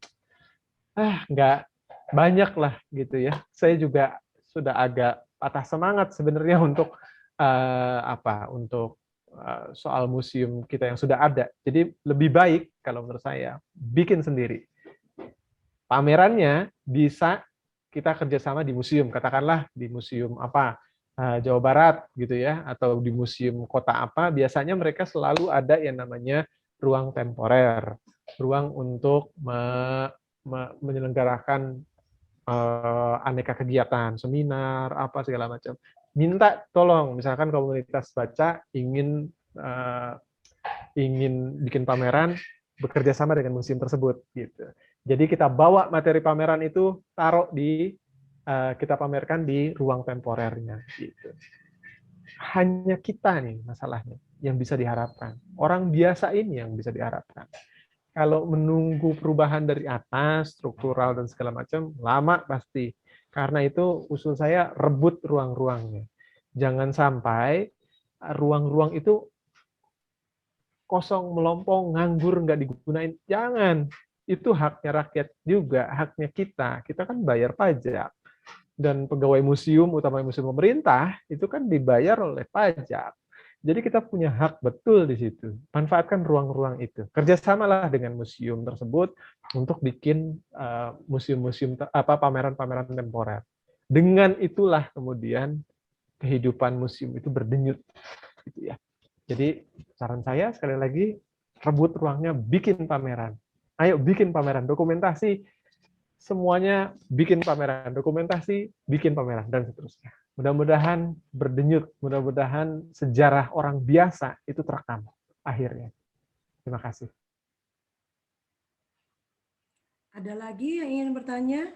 nggak banyak lah gitu ya. Saya juga sudah agak patah semangat sebenarnya untuk soal museum kita yang sudah ada. Jadi lebih baik kalau menurut saya bikin sendiri. Pamerannya bisa kita kerjasama di museum, katakanlah di museum Jawa Barat gitu ya, atau di museum kota apa, biasanya mereka selalu ada yang namanya ruang temporer, ruang untuk menyelenggarakan aneka kegiatan, seminar, apa segala macam. Minta tolong, misalkan komunitas baca ingin bikin pameran, bekerja sama dengan museum tersebut gitu. Jadi kita bawa materi pameran itu, taruh kita pamerkan di ruang temporernya gitu. Hanya kita nih masalahnya yang bisa diharapkan. Orang biasa ini yang bisa diharapkan. Kalau menunggu perubahan dari atas, struktural dan segala macam, lama pasti. Karena itu usul saya rebut ruang-ruangnya. Jangan sampai ruang-ruang itu kosong, melompong, nganggur, nggak digunain. Jangan. Itu haknya rakyat juga, haknya kita. Kita kan bayar pajak. Dan pegawai museum, utamanya museum pemerintah, itu kan dibayar oleh pajak. Jadi kita punya hak betul di situ. Manfaatkan ruang-ruang itu. Kerjasamalah dengan museum tersebut untuk bikin museum-museum, pameran-pameran temporer. Dengan itulah kemudian kehidupan museum itu berdenyut. Gitu ya. Jadi saran saya sekali lagi, rebut ruangnya, bikin pameran. Ayo bikin pameran, dokumentasi, semuanya bikin pameran, dokumentasi, bikin pameran, dan seterusnya. Mudah-mudahan berdenyut, mudah-mudahan sejarah orang biasa itu terekam akhirnya. Terima kasih. Ada lagi yang ingin bertanya?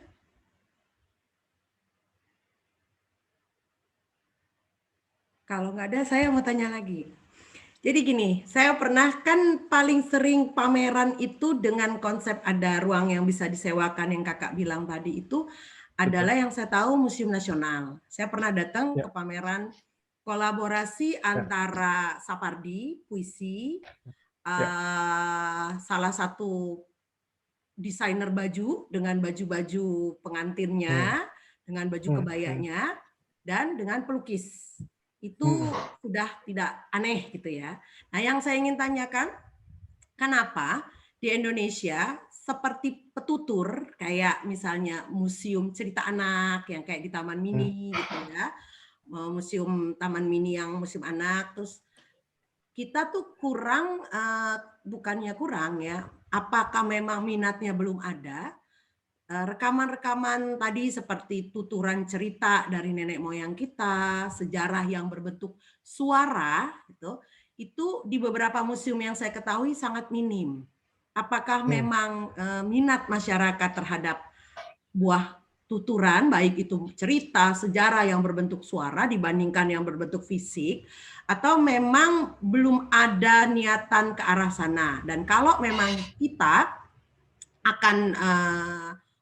Kalau nggak ada, saya mau tanya lagi. Jadi gini, saya pernah kan paling sering pameran itu dengan konsep ada ruang yang bisa disewakan yang kakak bilang tadi itu adalah yang saya tahu Museum Nasional. Saya pernah datang ke pameran kolaborasi antara Sapardi, puisi, salah satu desainer baju dengan baju-baju pengantinnya, dengan baju kebayanya, dan dengan pelukis. Itu sudah tidak aneh gitu ya. Nah, yang saya ingin tanyakan, kenapa di Indonesia seperti petutur, kayak misalnya museum cerita anak yang kayak di Taman Mini gitu ya, museum Taman Mini yang museum anak, terus kita tuh kurang, bukannya kurang ya, apakah memang minatnya belum ada, rekaman-rekaman tadi seperti tuturan cerita dari nenek moyang kita, sejarah yang berbentuk suara, itu di beberapa museum yang saya ketahui sangat minim. Apakah memang minat masyarakat terhadap buah tuturan, baik itu cerita, sejarah yang berbentuk suara dibandingkan yang berbentuk fisik, atau memang belum ada niatan ke arah sana. Dan kalau memang kita akan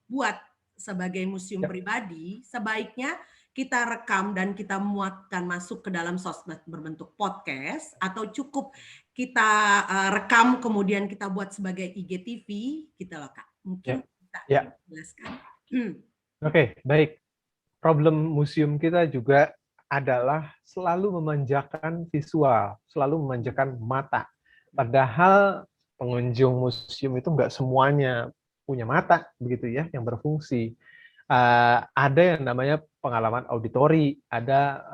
buat sebagai museum pribadi, sebaiknya kita rekam dan kita muatkan masuk ke dalam sosmed berbentuk podcast, atau cukup kita rekam kemudian kita buat sebagai IGTV, gitu loh Kak. Mungkin bisa dijelaskan. Oke, baik. Problem museum kita juga adalah selalu memanjakan visual, selalu memanjakan mata. Padahal pengunjung museum itu nggak semuanya punya mata, begitu ya, yang berfungsi. Ada yang namanya pengalaman auditori, ada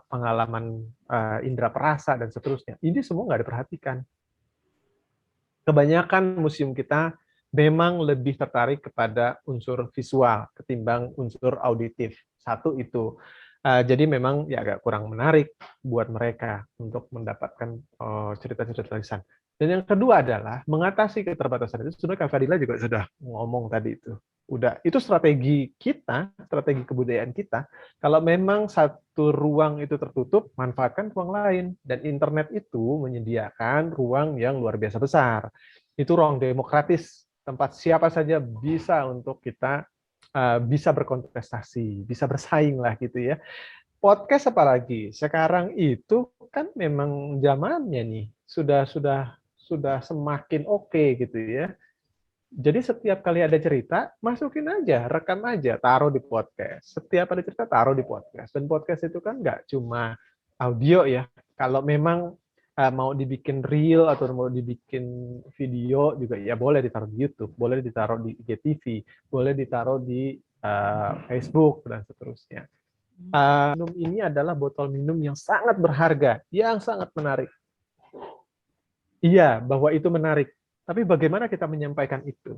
pengalaman indera perasa, dan seterusnya. Ini semua nggak diperhatikan. Kebanyakan museum kita memang lebih tertarik kepada unsur visual ketimbang unsur auditif. Satu itu. Jadi memang ya agak kurang menarik buat mereka untuk mendapatkan cerita-cerita tulisan. Dan yang kedua adalah mengatasi keterbatasan itu. Sebenarnya Kak Fadila juga sudah ngomong tadi itu. Itu strategi kita, strategi kebudayaan kita. Kalau memang satu ruang itu tertutup, manfaatkan ruang lain. Dan internet itu menyediakan ruang yang luar biasa besar. Itu ruang demokratis, tempat siapa saja bisa untuk kita bisa berkontestasi, bisa bersaing lah gitu ya. Podcast apalagi sekarang itu kan memang zamannya nih sudah semakin oke gitu ya. Jadi setiap kali ada cerita, masukin aja, rekam aja, taruh di podcast. Setiap ada cerita, taruh di podcast. Dan podcast itu kan nggak cuma audio ya. Kalau memang mau dibikin reel atau mau dibikin video juga ya boleh ditaruh di YouTube, boleh ditaruh di IGTV, boleh ditaruh di Facebook dan seterusnya. Minum ini adalah botol minum yang sangat berharga, yang sangat menarik. Iya, bahwa itu menarik. Tapi bagaimana kita menyampaikan itu?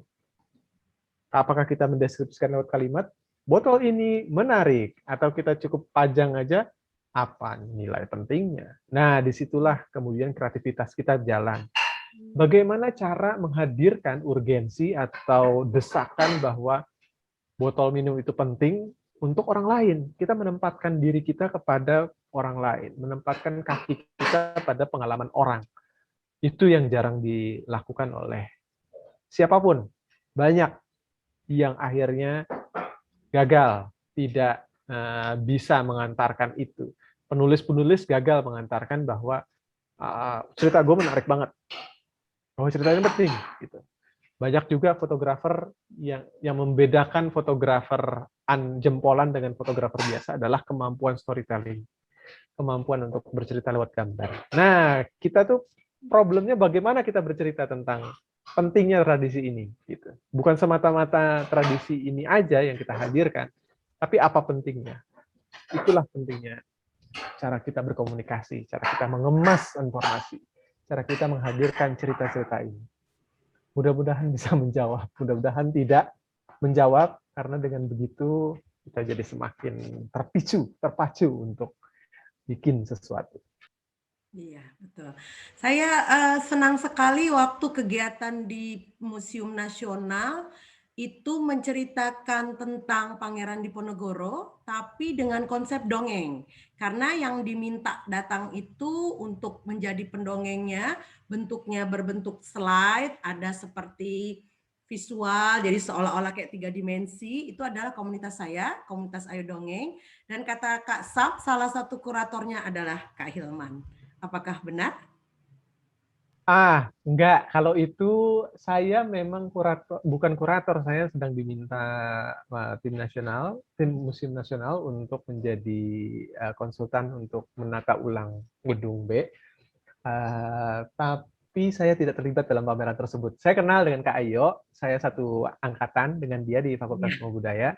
Apakah kita mendeskripsikan lewat kalimat, botol ini menarik, atau kita cukup pajang aja, apa nilai pentingnya? Nah, disitulah kemudian kreativitas kita jalan. Bagaimana cara menghadirkan urgensi atau desakan bahwa botol minum itu penting untuk orang lain. Kita menempatkan diri kita kepada orang lain, menempatkan kaki kita pada pengalaman orang. Itu yang jarang dilakukan oleh siapapun. Banyak yang akhirnya gagal, tidak bisa mengantarkan itu. Penulis-penulis gagal mengantarkan bahwa cerita gue menarik banget, bahwa ceritanya penting. Gitu. Banyak juga fotografer yang membedakan fotografer jempolan dengan fotografer biasa adalah kemampuan storytelling, kemampuan untuk bercerita lewat gambar. Nah, kita tuh problemnya bagaimana kita bercerita tentang pentingnya tradisi ini. Gitu. Bukan semata-mata tradisi ini aja yang kita hadirkan, tapi apa pentingnya. Itulah pentingnya cara kita berkomunikasi, cara kita mengemas informasi, cara kita menghadirkan cerita-cerita ini. Mudah-mudahan bisa menjawab, mudah-mudahan tidak menjawab, karena dengan begitu kita jadi semakin terpacu untuk bikin sesuatu. Iya, betul. Saya senang sekali waktu kegiatan di Museum Nasional itu menceritakan tentang Pangeran Diponegoro, tapi dengan konsep dongeng. Karena yang diminta datang itu untuk menjadi pendongengnya, bentuknya berbentuk slide, ada seperti visual, jadi seolah-olah kayak 3 dimensi, itu adalah komunitas saya, komunitas Ayo Dongeng, dan kata Kak Sap, salah satu kuratornya adalah Kak Hilman. Apakah benar? Enggak. Kalau itu saya memang bukan kurator, saya sedang diminta tim Museum Nasional untuk menjadi konsultan untuk menata ulang gedung B. Tapi saya tidak terlibat dalam pameran tersebut. Saya kenal dengan Kak Ayo, saya satu angkatan dengan dia di Fakultas Ilmu Budaya.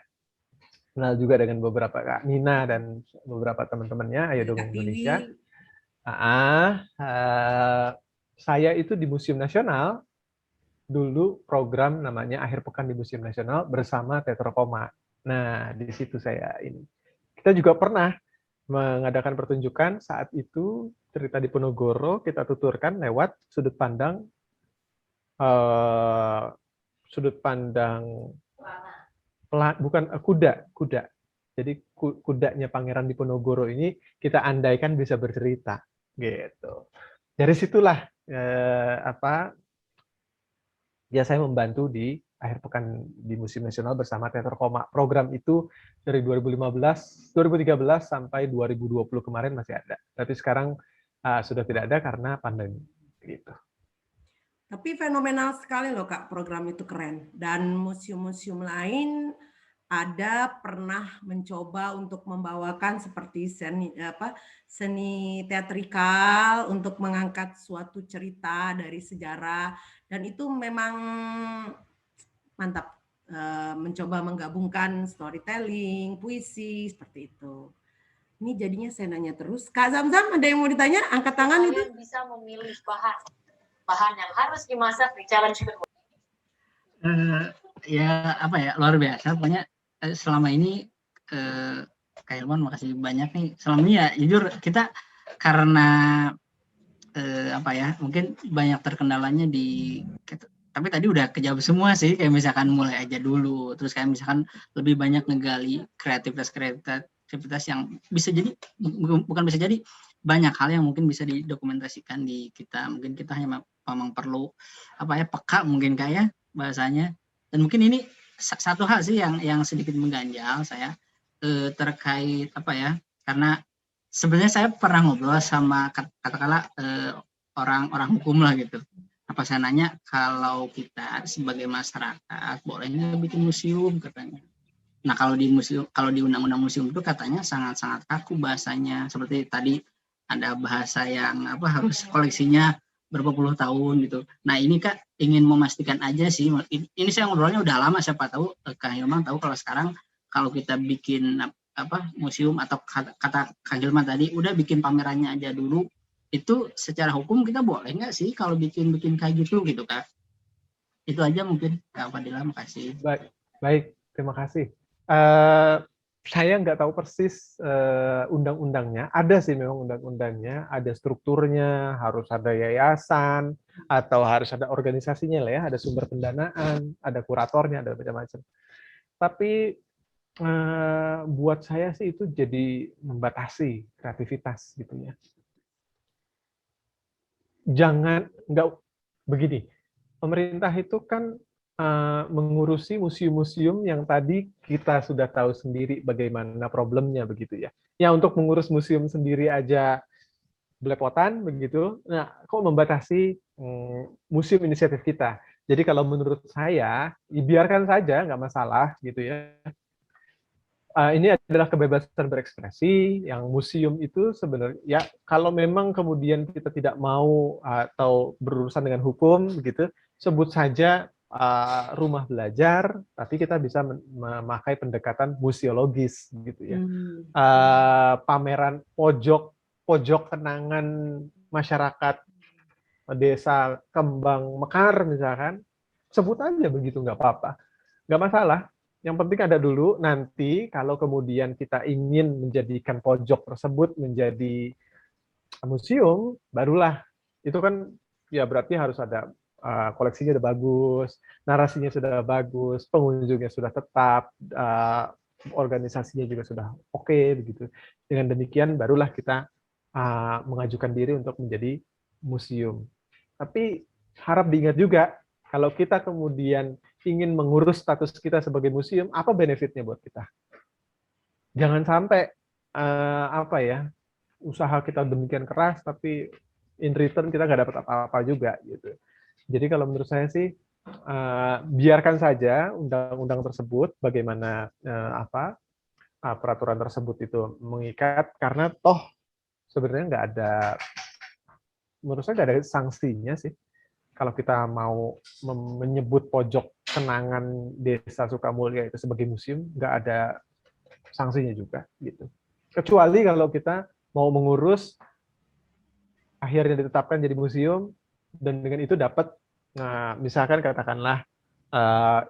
Kenal juga dengan beberapa Kak Nina dan beberapa teman-temannya Ayo Dongeng Indonesia. Saya itu di Museum Nasional, dulu program namanya Akhir Pekan di Museum Nasional bersama Teaterkoma. Nah, di situ saya ini. Kita juga pernah mengadakan pertunjukan saat itu, cerita Diponegoro kita tuturkan lewat sudut pandang kuda. Jadi kudanya Pangeran Diponegoro ini kita andaikan bisa bercerita, gitu. Dari situlah ya saya membantu di akhir pekan di Museum Nasional bersama Teater Koma. Program itu dari 2013 sampai 2020 kemarin masih ada. Tapi sekarang sudah tidak ada karena pandemi, gitu. Tapi fenomenal sekali loh Kak, program itu keren. Dan museum-museum lain pernah mencoba untuk membawakan seperti seni teatrikal untuk mengangkat suatu cerita dari sejarah, dan itu memang mantap, mencoba menggabungkan storytelling, puisi, seperti itu. Ini jadinya saya nanya terus. Kak Zamzam, ada yang mau ditanya? Angkat tangan itu. Kalian bisa memilih bahan yang harus dimasak di challenge kedua. Ya apa ya, luar biasa. Pokoknya selama ini Kak Hilman makasih banyak nih. Selama ini ya jujur kita karena mungkin banyak terkendalanya tapi tadi udah kejawab semua sih, kayak misalkan mulai aja dulu, terus kayak misalkan lebih banyak ngegali kreativitas yang bisa jadi, bukan bisa jadi, banyak hal yang mungkin bisa didokumentasikan di kita. Mungkin kita hanya memang perlu peka mungkin kayak bahasanya. Dan mungkin ini satu hal sih yang sedikit mengganjal saya terkait karena sebenarnya saya pernah ngobrol sama katakanlah orang hukum lah gitu. Saya nanya, kalau kita sebagai masyarakat boleh nggak bikin museum katanya. Nah kalau di undang-undang museum itu katanya sangat-sangat kaku bahasanya. Seperti tadi ada bahasa yang harus koleksinya berapa puluh tahun gitu. Nah ini Kak ingin memastikan aja sih. Ini saya ngobrolnya udah lama, siapa tahu Kak Hilman tahu kalau sekarang kalau kita bikin museum atau kata Kak Hilman tadi udah bikin pamerannya aja dulu. Itu secara hukum kita boleh nggak sih kalau bikin kayak gitu Kak? Itu aja mungkin Kak Fadila, makasih. Baik, terima kasih. Saya nggak tahu persis undang-undangnya. Ada sih memang undang-undangnya, ada strukturnya, harus ada yayasan atau harus ada organisasinya lah ya, ada sumber pendanaan, ada kuratornya, ada macam-macam. Tapi buat saya sih itu jadi membatasi kreativitas gitu ya. Nggak begini, pemerintah itu kan mengurusi museum-museum yang tadi kita sudah tahu sendiri bagaimana problemnya begitu ya. Ya untuk mengurus museum sendiri aja belepotan begitu, nah kok membatasi museum inisiatif kita. Jadi kalau menurut saya, biarkan saja, nggak masalah gitu ya. Ini adalah kebebasan berekspresi, yang museum itu sebenarnya, ya kalau memang kemudian kita tidak mau atau berurusan dengan hukum, begitu, sebut saja rumah belajar, tapi kita bisa memakai pendekatan museologis, gitu ya. Pameran pojok kenangan masyarakat desa Kembang Mekar misalkan, sebut aja begitu, nggak apa-apa, nggak masalah. Yang penting ada dulu, nanti kalau kemudian kita ingin menjadikan pojok tersebut menjadi museum, barulah. Itu kan ya berarti harus ada koleksinya sudah bagus, narasinya sudah bagus, pengunjungnya sudah tetap, organisasinya juga sudah oke, begitu. Dengan demikian barulah kita mengajukan diri untuk menjadi museum. Tapi harap diingat juga, kalau kita kemudian ingin mengurus status kita sebagai museum, apa benefitnya buat kita? Jangan sampai usaha kita demikian keras, tapi in return kita nggak dapat apa-apa juga gitu. Jadi kalau menurut saya sih biarkan saja undang-undang tersebut, bagaimana peraturan tersebut itu mengikat, karena toh sebenarnya nggak ada, menurut saya nggak ada sanksinya sih. Kalau kita mau menyebut pojok kenangan Desa Sukamulya itu sebagai museum, nggak ada sanksinya juga gitu. Kecuali kalau kita mau mengurus, akhirnya ditetapkan jadi museum, dan dengan itu dapat, misalkan katakanlah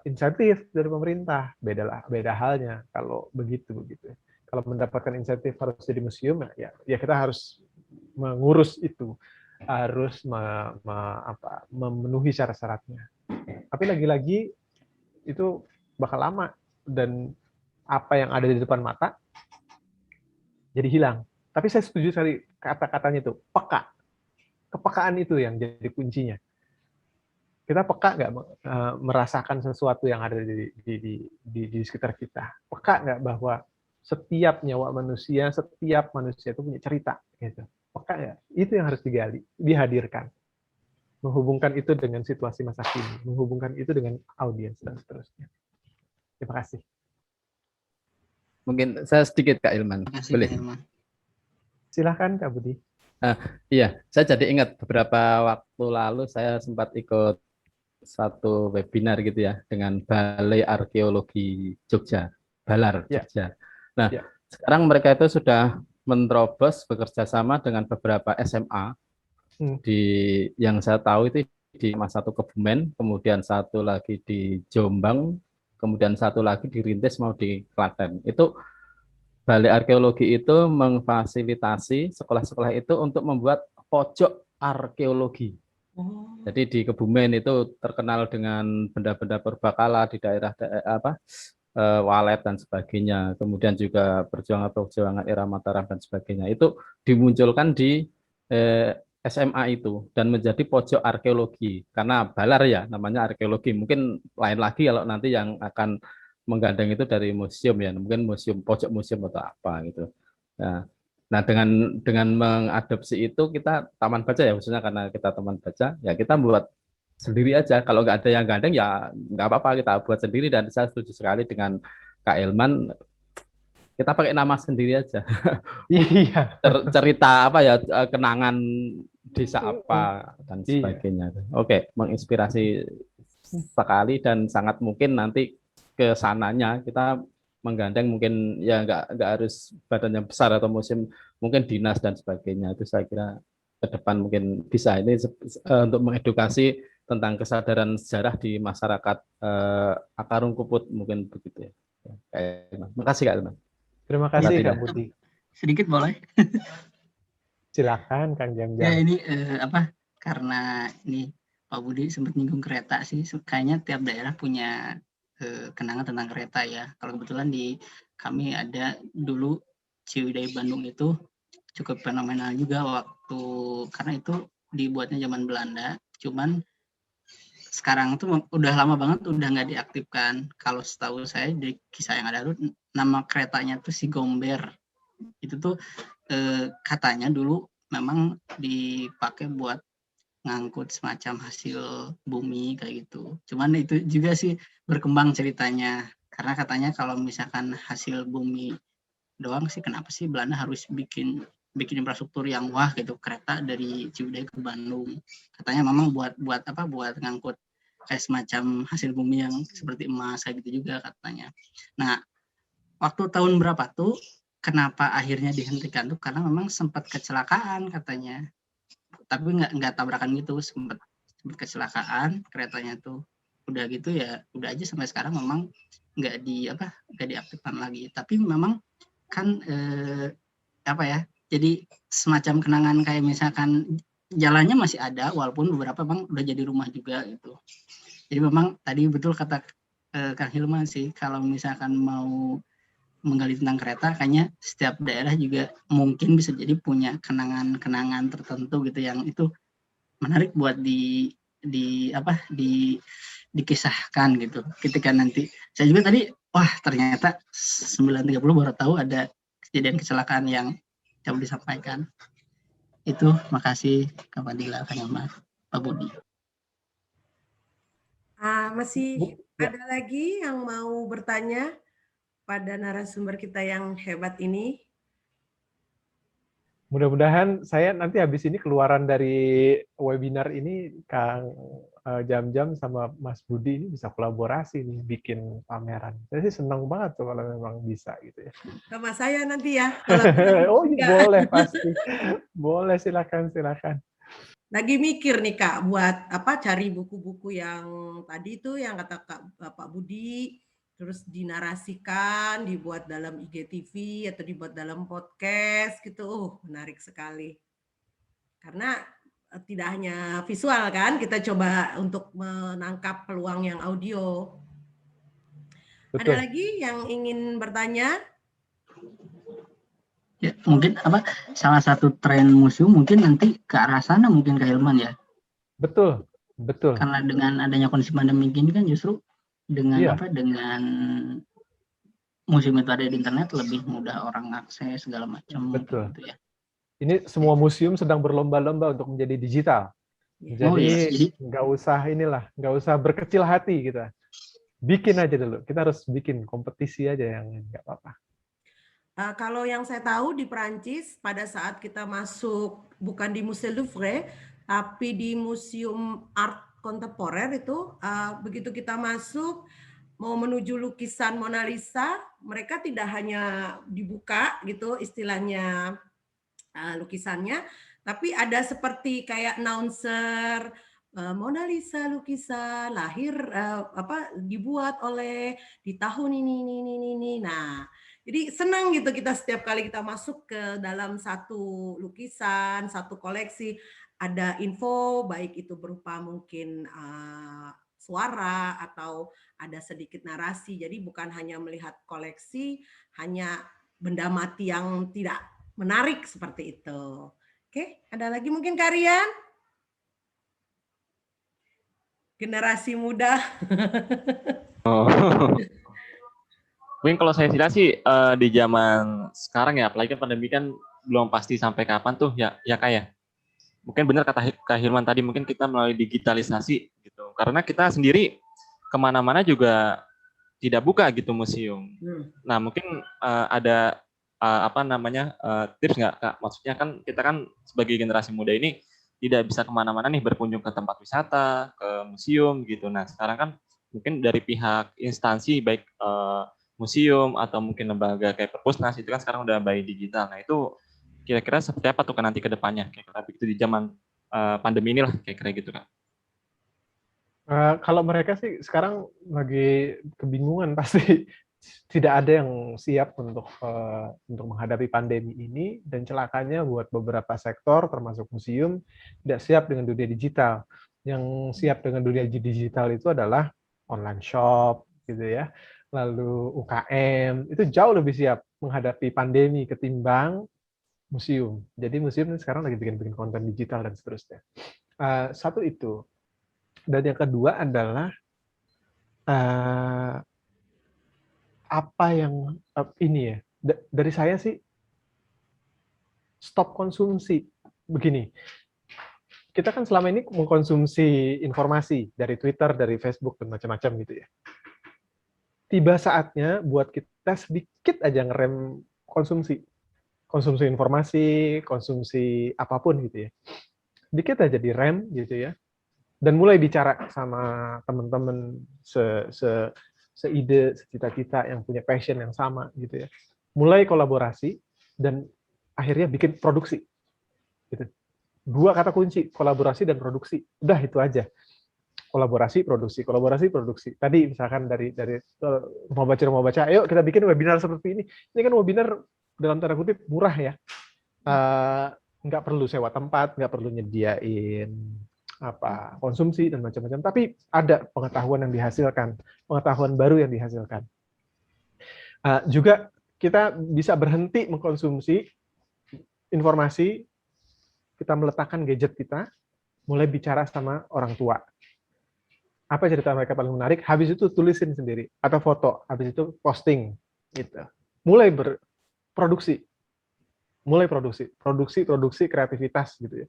insentif dari pemerintah, beda halnya kalau begitu. Kalau mendapatkan insentif harus jadi museum, ya kita harus mengurus itu, harus memenuhi syarat-syaratnya. Tapi lagi-lagi itu bakal lama dan apa yang ada di depan mata jadi hilang. Tapi saya setuju sekali kata-katanya itu, peka. Kepekaan itu yang jadi kuncinya. Kita peka nggak merasakan sesuatu yang ada di sekitar kita? Peka nggak bahwa setiap nyawa manusia, setiap manusia itu punya cerita? Gitu. Peka nggak? Itu yang harus digali, dihadirkan. Menghubungkan itu dengan situasi masa kini, menghubungkan itu dengan audiens, dan seterusnya. Terima kasih. Mungkin saya sedikit Kak Ilman. Boleh? Silahkan Kak Budi. Iya, saya jadi ingat beberapa waktu lalu saya sempat ikut satu webinar gitu ya dengan Balai Arkeologi Jogja, Balar Jogja. Nah, sekarang mereka itu sudah menerobos bekerja sama dengan beberapa SMA di yang saya tahu itu di satu Kebumen, kemudian satu lagi di Jombang, kemudian satu lagi di Rintis mau di Klaten. Itu Balai Arkeologi itu memfasilitasi sekolah-sekolah itu untuk membuat pojok arkeologi. Jadi di Kebumen itu terkenal dengan benda-benda purbakala di daerah Walet dan sebagainya. Kemudian juga perjuangan-perjuangan era Mataram dan sebagainya. Itu dimunculkan di SMA itu dan menjadi pojok arkeologi. Karena Balar ya namanya arkeologi. Mungkin lain lagi kalau nanti yang akan menggandeng itu dari museum ya. Mungkin museum, pojok museum atau apa gitu. Nah, dengan mengadopsi itu kita taman baca ya, khususnya karena kita taman baca, ya kita buat sendiri aja. Kalau nggak ada yang gandeng ya nggak apa-apa, kita buat sendiri. Dan saya setuju sekali dengan Kak Ilman, kita pakai nama sendiri aja. Iya. Cerita apa ya, kenangan desa apa dan sebagainya. Oke, menginspirasi sekali dan sangat mungkin nanti ke sananya kita menggandeng mungkin ya nggak harus badan yang besar atau museum, mungkin dinas dan sebagainya. Itu saya kira ke depan mungkin bisa ini untuk mengedukasi tentang kesadaran sejarah di masyarakat akar rumput mungkin begitu ya. Terima kasih Kak Ilman. Terima kasih Kak Budi. Sedikit boleh? Silakan Kang Jam-Jam. Ya ini karena ini Pak Budi sempat nyinggung kereta sih, kayaknya tiap daerah punya kenangan tentang kereta ya. Kalau kebetulan di kami ada dulu Ciwidey Bandung itu cukup fenomenal juga waktu, karena itu dibuatnya zaman Belanda, cuman sekarang tuh udah lama banget udah nggak diaktifkan. Kalau setahu saya di kisah yang ada tuh nama keretanya tuh si Gomber. Itu tuh katanya dulu memang dipakai buat ngangkut semacam hasil bumi kayak gitu. Cuman itu juga sih berkembang ceritanya. Karena katanya kalau misalkan hasil bumi doang sih, kenapa sih Belanda harus bikin infrastruktur yang wah gitu, kereta dari Ciwidey ke Bandung. Katanya memang buat ngangkut kayak semacam hasil bumi yang seperti emas kayak gitu juga katanya. Nah, waktu tahun berapa tuh kenapa akhirnya dihentikan tuh karena memang sempat kecelakaan katanya. Tapi nggak tabrakan gitu, sempat kecelakaan keretanya tuh. Udah gitu ya udah aja sampai sekarang memang nggak diaktifkan lagi. Tapi memang kan jadi semacam kenangan kayak misalkan jalannya masih ada walaupun beberapa memang udah jadi rumah juga gitu. Jadi memang tadi betul kata Kang Hilman sih, kalau misalkan mau menggali tentang kereta, kayaknya setiap daerah juga mungkin bisa jadi punya kenangan tertentu gitu yang itu menarik buat dikisahkan gitu. Ketika nanti saya juga tadi ternyata 9.30 baru tahu ada kejadian kecelakaan yang coba disampaikan. Itu makasih Kak Fadila, Kang Hilman, Pak Budi. Masih ada lagi yang mau bertanya pada narasumber kita yang hebat ini? Mudah-mudahan saya nanti habis ini keluaran dari webinar ini, Kang Jam-Jam sama Mas Budi ini bisa kolaborasi nih, bikin pameran. Saya sih senang banget tuh kalau memang bisa gitu ya. Sama saya nanti ya. Oh boleh pasti. Boleh, silakan. Lagi mikir nih Kak, buat cari buku-buku yang tadi tuh yang kata Pak Budi, terus dinarasikan, dibuat dalam IGTV atau dibuat dalam podcast gitu. Menarik sekali. Karena tidak hanya visual kan, kita coba untuk menangkap peluang yang audio. Ada Betul. lagi yang ingin bertanya? Ya, mungkin salah satu tren museum mungkin nanti ke arah sana mungkin Kak Hilman ya. Betul. Betul. Karena dengan adanya kondisi pandemi gini kan justru dengan Iya. dengan museum itu ada di internet lebih mudah orang akses segala macam. Betul. Gitu ya. Ini semua museum sedang berlomba-lomba untuk menjadi digital. Jadi nggak usah berkecil hati kita. Bikin aja dulu. Kita harus bikin kompetisi aja yang nggak apa-apa. Kalau yang saya tahu di Perancis pada saat kita masuk bukan di Musée Louvre tapi di Museum Art Kontemporer itu begitu kita masuk mau menuju lukisan Mona Lisa, mereka tidak hanya dibuka gitu istilahnya lukisannya, tapi ada seperti kayak announcer Mona Lisa lukisan lahir dibuat oleh di tahun ini. Nah, jadi senang gitu kita setiap kali kita masuk ke dalam satu lukisan, satu koleksi, ada info baik itu berupa mungkin suara atau ada sedikit narasi. Jadi bukan hanya melihat koleksi, hanya benda mati yang tidak menarik seperti itu. Oke, ada lagi mungkin Karian? Generasi muda. Oh. Mungkin kalau saya tidak sih di zaman sekarang ya, apalagi pandemi kan belum pasti sampai kapan tuh ya Kak ya. Mungkin benar kata Kak Hilman tadi, mungkin kita melalui digitalisasi gitu. Karena kita sendiri kemana-mana juga tidak buka gitu museum. Nah mungkin ada tips nggak Kak? Maksudnya kan kita kan sebagai generasi muda ini tidak bisa kemana-mana nih berkunjung ke tempat wisata, ke museum gitu. Nah sekarang kan mungkin dari pihak instansi baik museum atau mungkin lembaga kayak Perpusnas itu kan sekarang udah by digital. Nah itu kira-kira seperti apa tuh kan nanti ke depannya? Kira-kira begitu di zaman pandemi inilah kira-kira gitu kan. Kalau mereka sih sekarang lagi kebingungan pasti tidak ada yang siap untuk menghadapi pandemi ini, dan celakanya buat beberapa sektor termasuk museum tidak siap dengan dunia digital. Yang siap dengan dunia digital itu adalah online shop gitu ya. Lalu UKM itu jauh lebih siap menghadapi pandemi ketimbang museum. Jadi museum sekarang lagi bikin konten digital dan seterusnya. Satu itu. Dan yang kedua adalah apa yang ini ya, dari saya sih stop konsumsi. Begini, kita kan selama ini mengkonsumsi informasi dari Twitter, dari Facebook, dan macam-macam gitu ya. Tiba saatnya buat kita sedikit aja ngerem konsumsi informasi, konsumsi apapun gitu ya. Dikit aja direm gitu ya. Dan mulai bicara sama teman-teman seide, secita-cita yang punya passion yang sama gitu ya. Mulai kolaborasi dan akhirnya bikin produksi. Gitu. 2 kata kunci, kolaborasi dan produksi. Udah itu aja. Kolaborasi, produksi. Tadi misalkan dari rumah baca, ayo kita bikin webinar seperti ini. Ini kan webinar dalam tanda kutip murah ya. Nggak perlu sewa tempat, nggak perlu nyediain konsumsi dan macam-macam. Tapi ada pengetahuan yang dihasilkan, pengetahuan baru yang dihasilkan. Juga kita bisa berhenti mengkonsumsi informasi, kita meletakkan gadget kita, mulai bicara sama orang tua. Apa cerita mereka paling menarik, habis itu tulisin sendiri, atau foto, habis itu posting. Gitu. Mulai berproduksi. Produksi kreativitas gitu ya.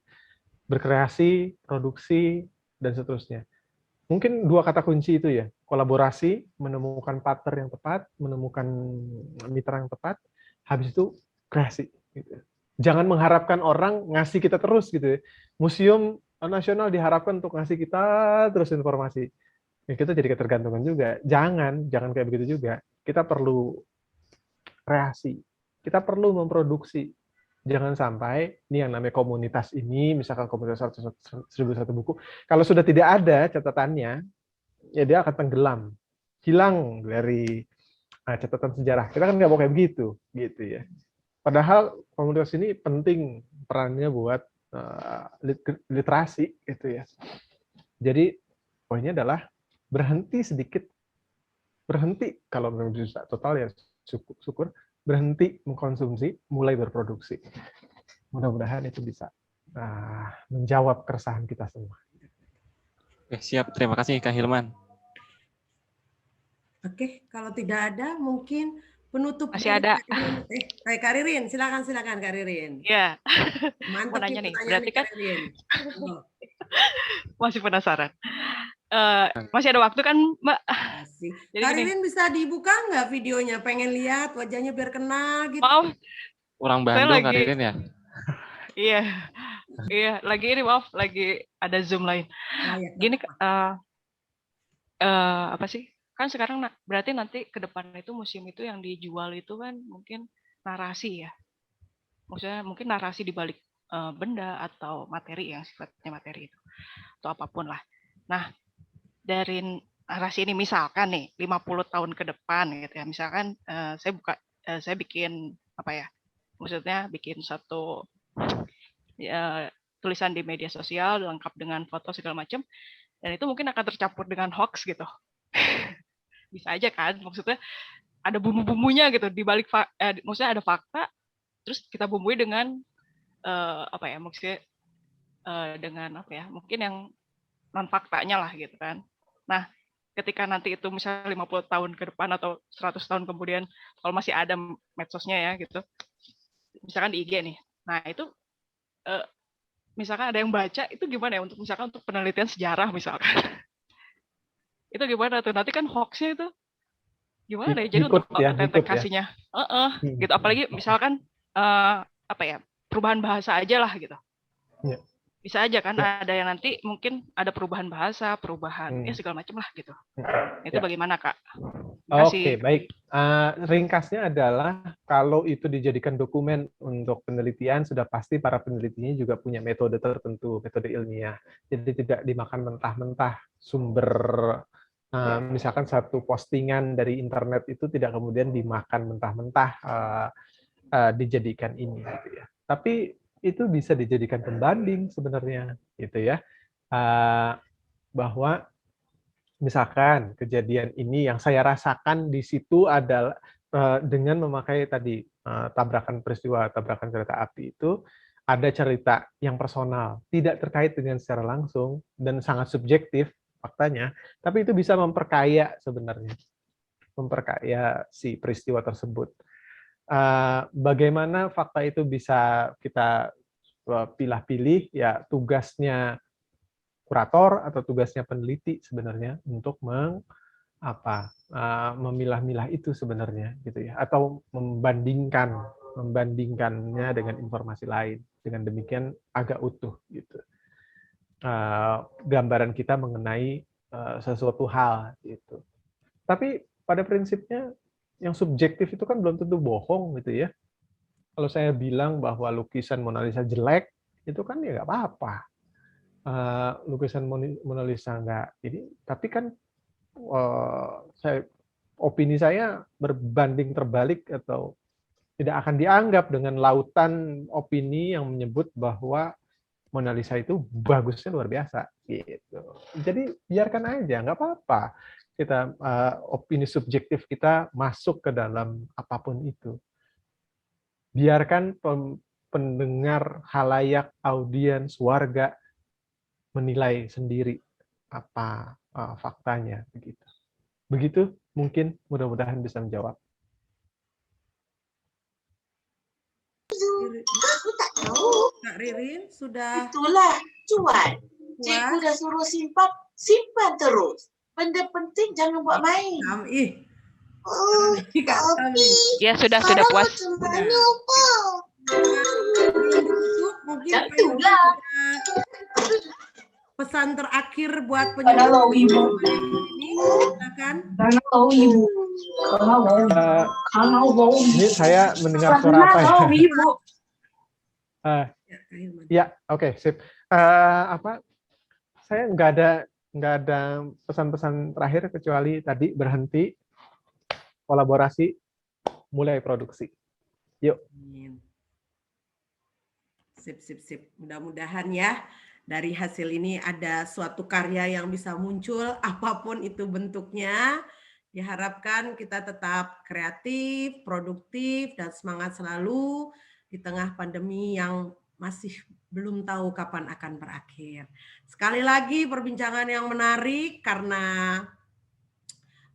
Berkreasi, produksi, dan seterusnya. Mungkin 2 kata kunci itu ya, kolaborasi, menemukan partner yang tepat, menemukan mitra yang tepat, habis itu kreasi. Gitu. Jangan mengharapkan orang ngasih kita terus gitu ya. Museum nasional diharapkan untuk ngasih kita terus informasi. Ya, kita jadi ketergantungan juga. Jangan kayak begitu juga. Kita perlu kreasi. Kita perlu memproduksi. Jangan sampai ini yang namanya komunitas ini, misalkan komunitas 1001 buku, kalau sudah tidak ada catatannya, ya dia akan tenggelam, hilang dari catatan sejarah. Kita kan nggak mau kayak begitu, gitu ya. Padahal komunitas ini penting perannya buat literasi, gitu ya. Jadi poinnya adalah berhenti sedikit berhenti, kalau memang bisa total ya syukur, berhenti mengkonsumsi, mulai berproduksi. Mudah-mudahan itu bisa menjawab keresahan kita semua. Oke, siap, terima kasih Kak Hilman. Oke, kalau tidak ada mungkin penutup Masih dari ada. Kak Ririn, silakan Kak Ririn. Ya. Mantap Mau nanya nih, pertanyaan berarti Kak kan Ririn. masih penasaran. Masih ada waktu kan, Mbak? Masih. Jadi Kak gini, Ririn bisa dibuka nggak videonya? Pengen lihat wajahnya biar kenal gitu. maaf, Orang saya Bandung Kak lagi, Ririn ya? iya, lagi ini maaf, lagi ada Zoom lain. Oh, ya. Gini, apa sih? Kan sekarang berarti nanti ke depan itu museum itu yang dijual itu kan mungkin narasi ya. Maksudnya mungkin narasi di balik benda atau materi yang sifatnya materi itu atau apapun lah. Nah, dari narasi ini misalkan nih 50 tahun ke depan gitu ya. Misalkan saya bikin apa ya? Maksudnya bikin satu tulisan di media sosial lengkap dengan foto segala macam dan itu mungkin akan tercampur dengan hoax gitu. Bisa aja kan, maksudnya ada bumbu-bumbunya gitu di balik maksudnya ada fakta terus kita bumbui dengan apa ya, maksudnya dengan apa ya, mungkin yang non faktanya lah gitu kan. Nah, ketika nanti itu misalnya 50 tahun ke depan atau 100 tahun kemudian kalau masih ada medsosnya ya gitu. Misalkan di IG nih. Nah, itu misalkan ada yang baca itu gimana ya untuk misalkan untuk penelitian sejarah misalkan. Itu gimana tuh? Nanti kan hoax-nya itu gimana ya? Jadi untuk autentikasinya. Gitu. Apalagi misalkan apa ya? Perubahan bahasa aja lah gitu. Ya. Bisa aja kan ada yang nanti mungkin ada perubahan bahasa, perubahan ya segala macam lah gitu. Itu bagaimana, Kak? Oke, baik. Ringkasnya adalah kalau itu dijadikan dokumen untuk penelitian, sudah pasti para penelitinya juga punya metode tertentu, metode ilmiah. Jadi tidak dimakan mentah-mentah sumber, misalkan satu postingan dari internet itu tidak kemudian dimakan mentah-mentah dijadikan ini, gitu ya. Tapi itu bisa dijadikan pembanding sebenarnya, gitu ya, bahwa misalkan kejadian ini yang saya rasakan di situ adalah dengan memakai tadi peristiwa tabrakan kereta api itu ada cerita yang personal, tidak terkait dengan secara langsung dan sangat subjektif faktanya, tapi itu bisa memperkaya sebenarnya, memperkaya si peristiwa tersebut. Bagaimana fakta itu bisa kita pilih-pilih, ya tugasnya kurator atau tugasnya peneliti sebenarnya untuk memilah-milah itu sebenarnya gitu ya, atau membandingkannya dengan informasi lain, dengan demikian agak utuh gitu gambaran kita mengenai sesuatu hal gitu. Tapi pada prinsipnya yang subjektif itu kan belum tentu bohong gitu ya. Kalau saya bilang bahwa lukisan Mona Lisa jelek, itu kan ya nggak apa-apa. Lukisan Mona Lisa nggak ini, tapi kan opini saya berbanding terbalik atau tidak akan dianggap dengan lautan opini yang menyebut bahwa Mona Lisa itu bagusnya luar biasa gitu. Jadi biarkan aja, nggak apa-apa. Kita opini subjektif kita masuk ke dalam apapun itu. Biarkan pendengar, halayak, audiens, warga menilai sendiri apa faktanya begitu. Begitu mungkin mudah-mudahan bisa menjawab. Aku tak tahu. Kak Ririn sudah. Itulah cuan. Cikgu dah suruh simpan terus. Benda penting jangan buat main. Ya sudah puas. Mungkin pesan terakhir buat Kalau ibu ini, silakan. Kalau ibu. Ini saya mendengar suara apa ya? Ya, oke, sip. Saya nggak ada pesan-pesan terakhir kecuali tadi berhenti, kolaborasi, mulai produksi. Yuk. Sip. Mudah-mudahan ya dari hasil ini ada suatu karya yang bisa muncul apapun itu bentuknya Diharapkan kita tetap kreatif, produktif, dan semangat selalu di tengah pandemi yang masih belum tahu kapan akan berakhir. Sekali lagi perbincangan yang menarik karena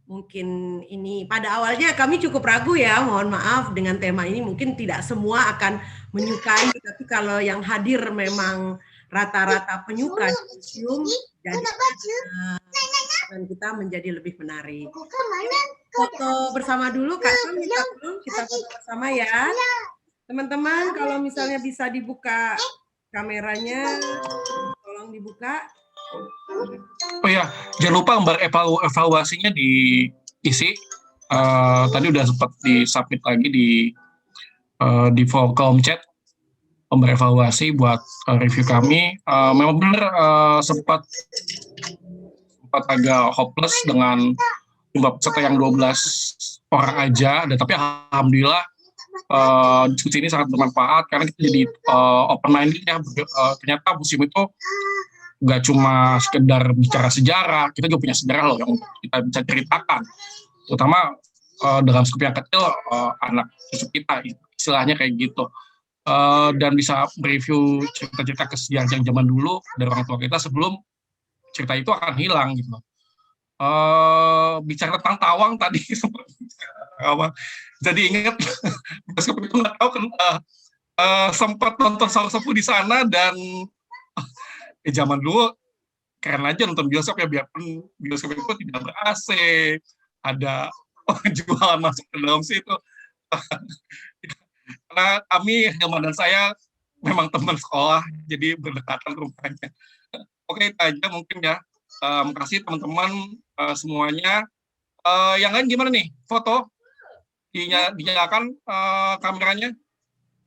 mungkin ini pada awalnya kami cukup ragu ya, mohon maaf dengan tema ini mungkin tidak semua akan menyukai, tapi kalau yang hadir memang rata-rata penyuka museum, jadi dan kita menjadi lebih menarik. Foto bersama dulu, Kak Sam, kita foto bersama ya. Teman-teman, kalau misalnya bisa dibuka kameranya, tolong dibuka. Oh ya, jangan lupa gambar evaluasinya diisi. Tadi udah sempat di-submit lagi di forum chat, gambar evaluasi buat review kami. Memang benar sempat agak hopeless dengan jumlah peserta yang 12 orang aja, dan tapi alhamdulillah diskusi ini sangat bermanfaat karena kita jadi open minded ya. Ternyata museum itu nggak cuma sekedar bicara sejarah, kita juga punya sejarah loh yang kita bisa ceritakan, terutama dalam skup yang kecil, anak cucu kita, istilahnya kayak gitu. Dan bisa mereview cerita-cerita kesejahteraan zaman dulu dari orang tua kita sebelum cerita itu akan hilang gitu. Bicara tentang Tawang tadi jadi ingat bioskop itu nggak tahu kan, sempat nonton Saur Sepuh di sana, dan zaman dulu keren aja nonton bioskop ya, biarpun bioskop itu tidak ber-AC, ada jualan masuk ke dalam situ. Karena kami, Hilman dan saya memang teman sekolah, jadi berdekatan rumahnya. Oke, itu aja mungkin ya. Makasih teman-teman semuanya. Yang lain gimana nih? Foto? Dinyalakan kameranya?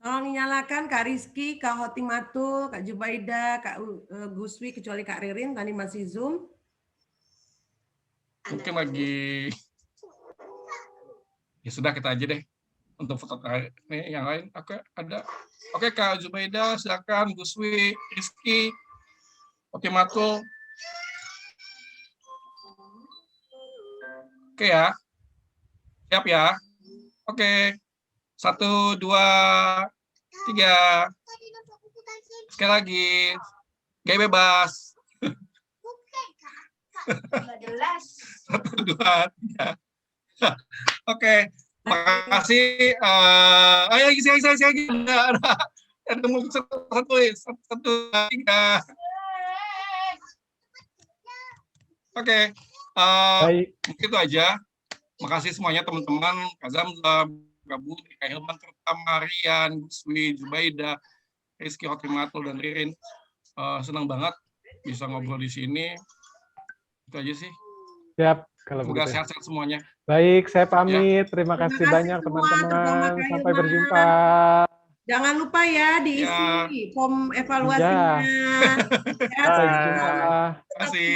Tolong dinyalakan Kak Rizky, Kak Hotimatul, Kak Jubaida, Kak Guswi, kecuali Kak Ririn, tadi masih Zoom. Mungkin lagi... Ya sudah, kita aja deh. Untuk foto ini yang lain. Oke, ada. Oke, Kak Jubaida, silakan. Guswi, Rizky, Hotimatul. Oke ya. Siap ya. Oke. 1, 2, 3. Sekali lagi. Gaya bebas. 1, 2, 3. Oke. Makasih. Ayo lagi. Ada mau 1, 2, 3. Oke. Mungkin itu aja. Makasih semuanya teman-teman, Kak Zamzam, Kak Budi, Kak Hilman, terutama Rian, Guswi, Jubaida, Rizky, Hotimatul, dan Ririn. Senang banget bisa ngobrol di sini. Itu aja sih. Siap, kalau semoga begitu. Sehat-sehat semuanya. Baik, saya pamit. Ya. Terima kasih kasih banyak semua, teman-teman. Sampai Hilman. berjumpa. Jangan lupa ya diisi form evaluasinya. Sampai jumpa. Terima kasih.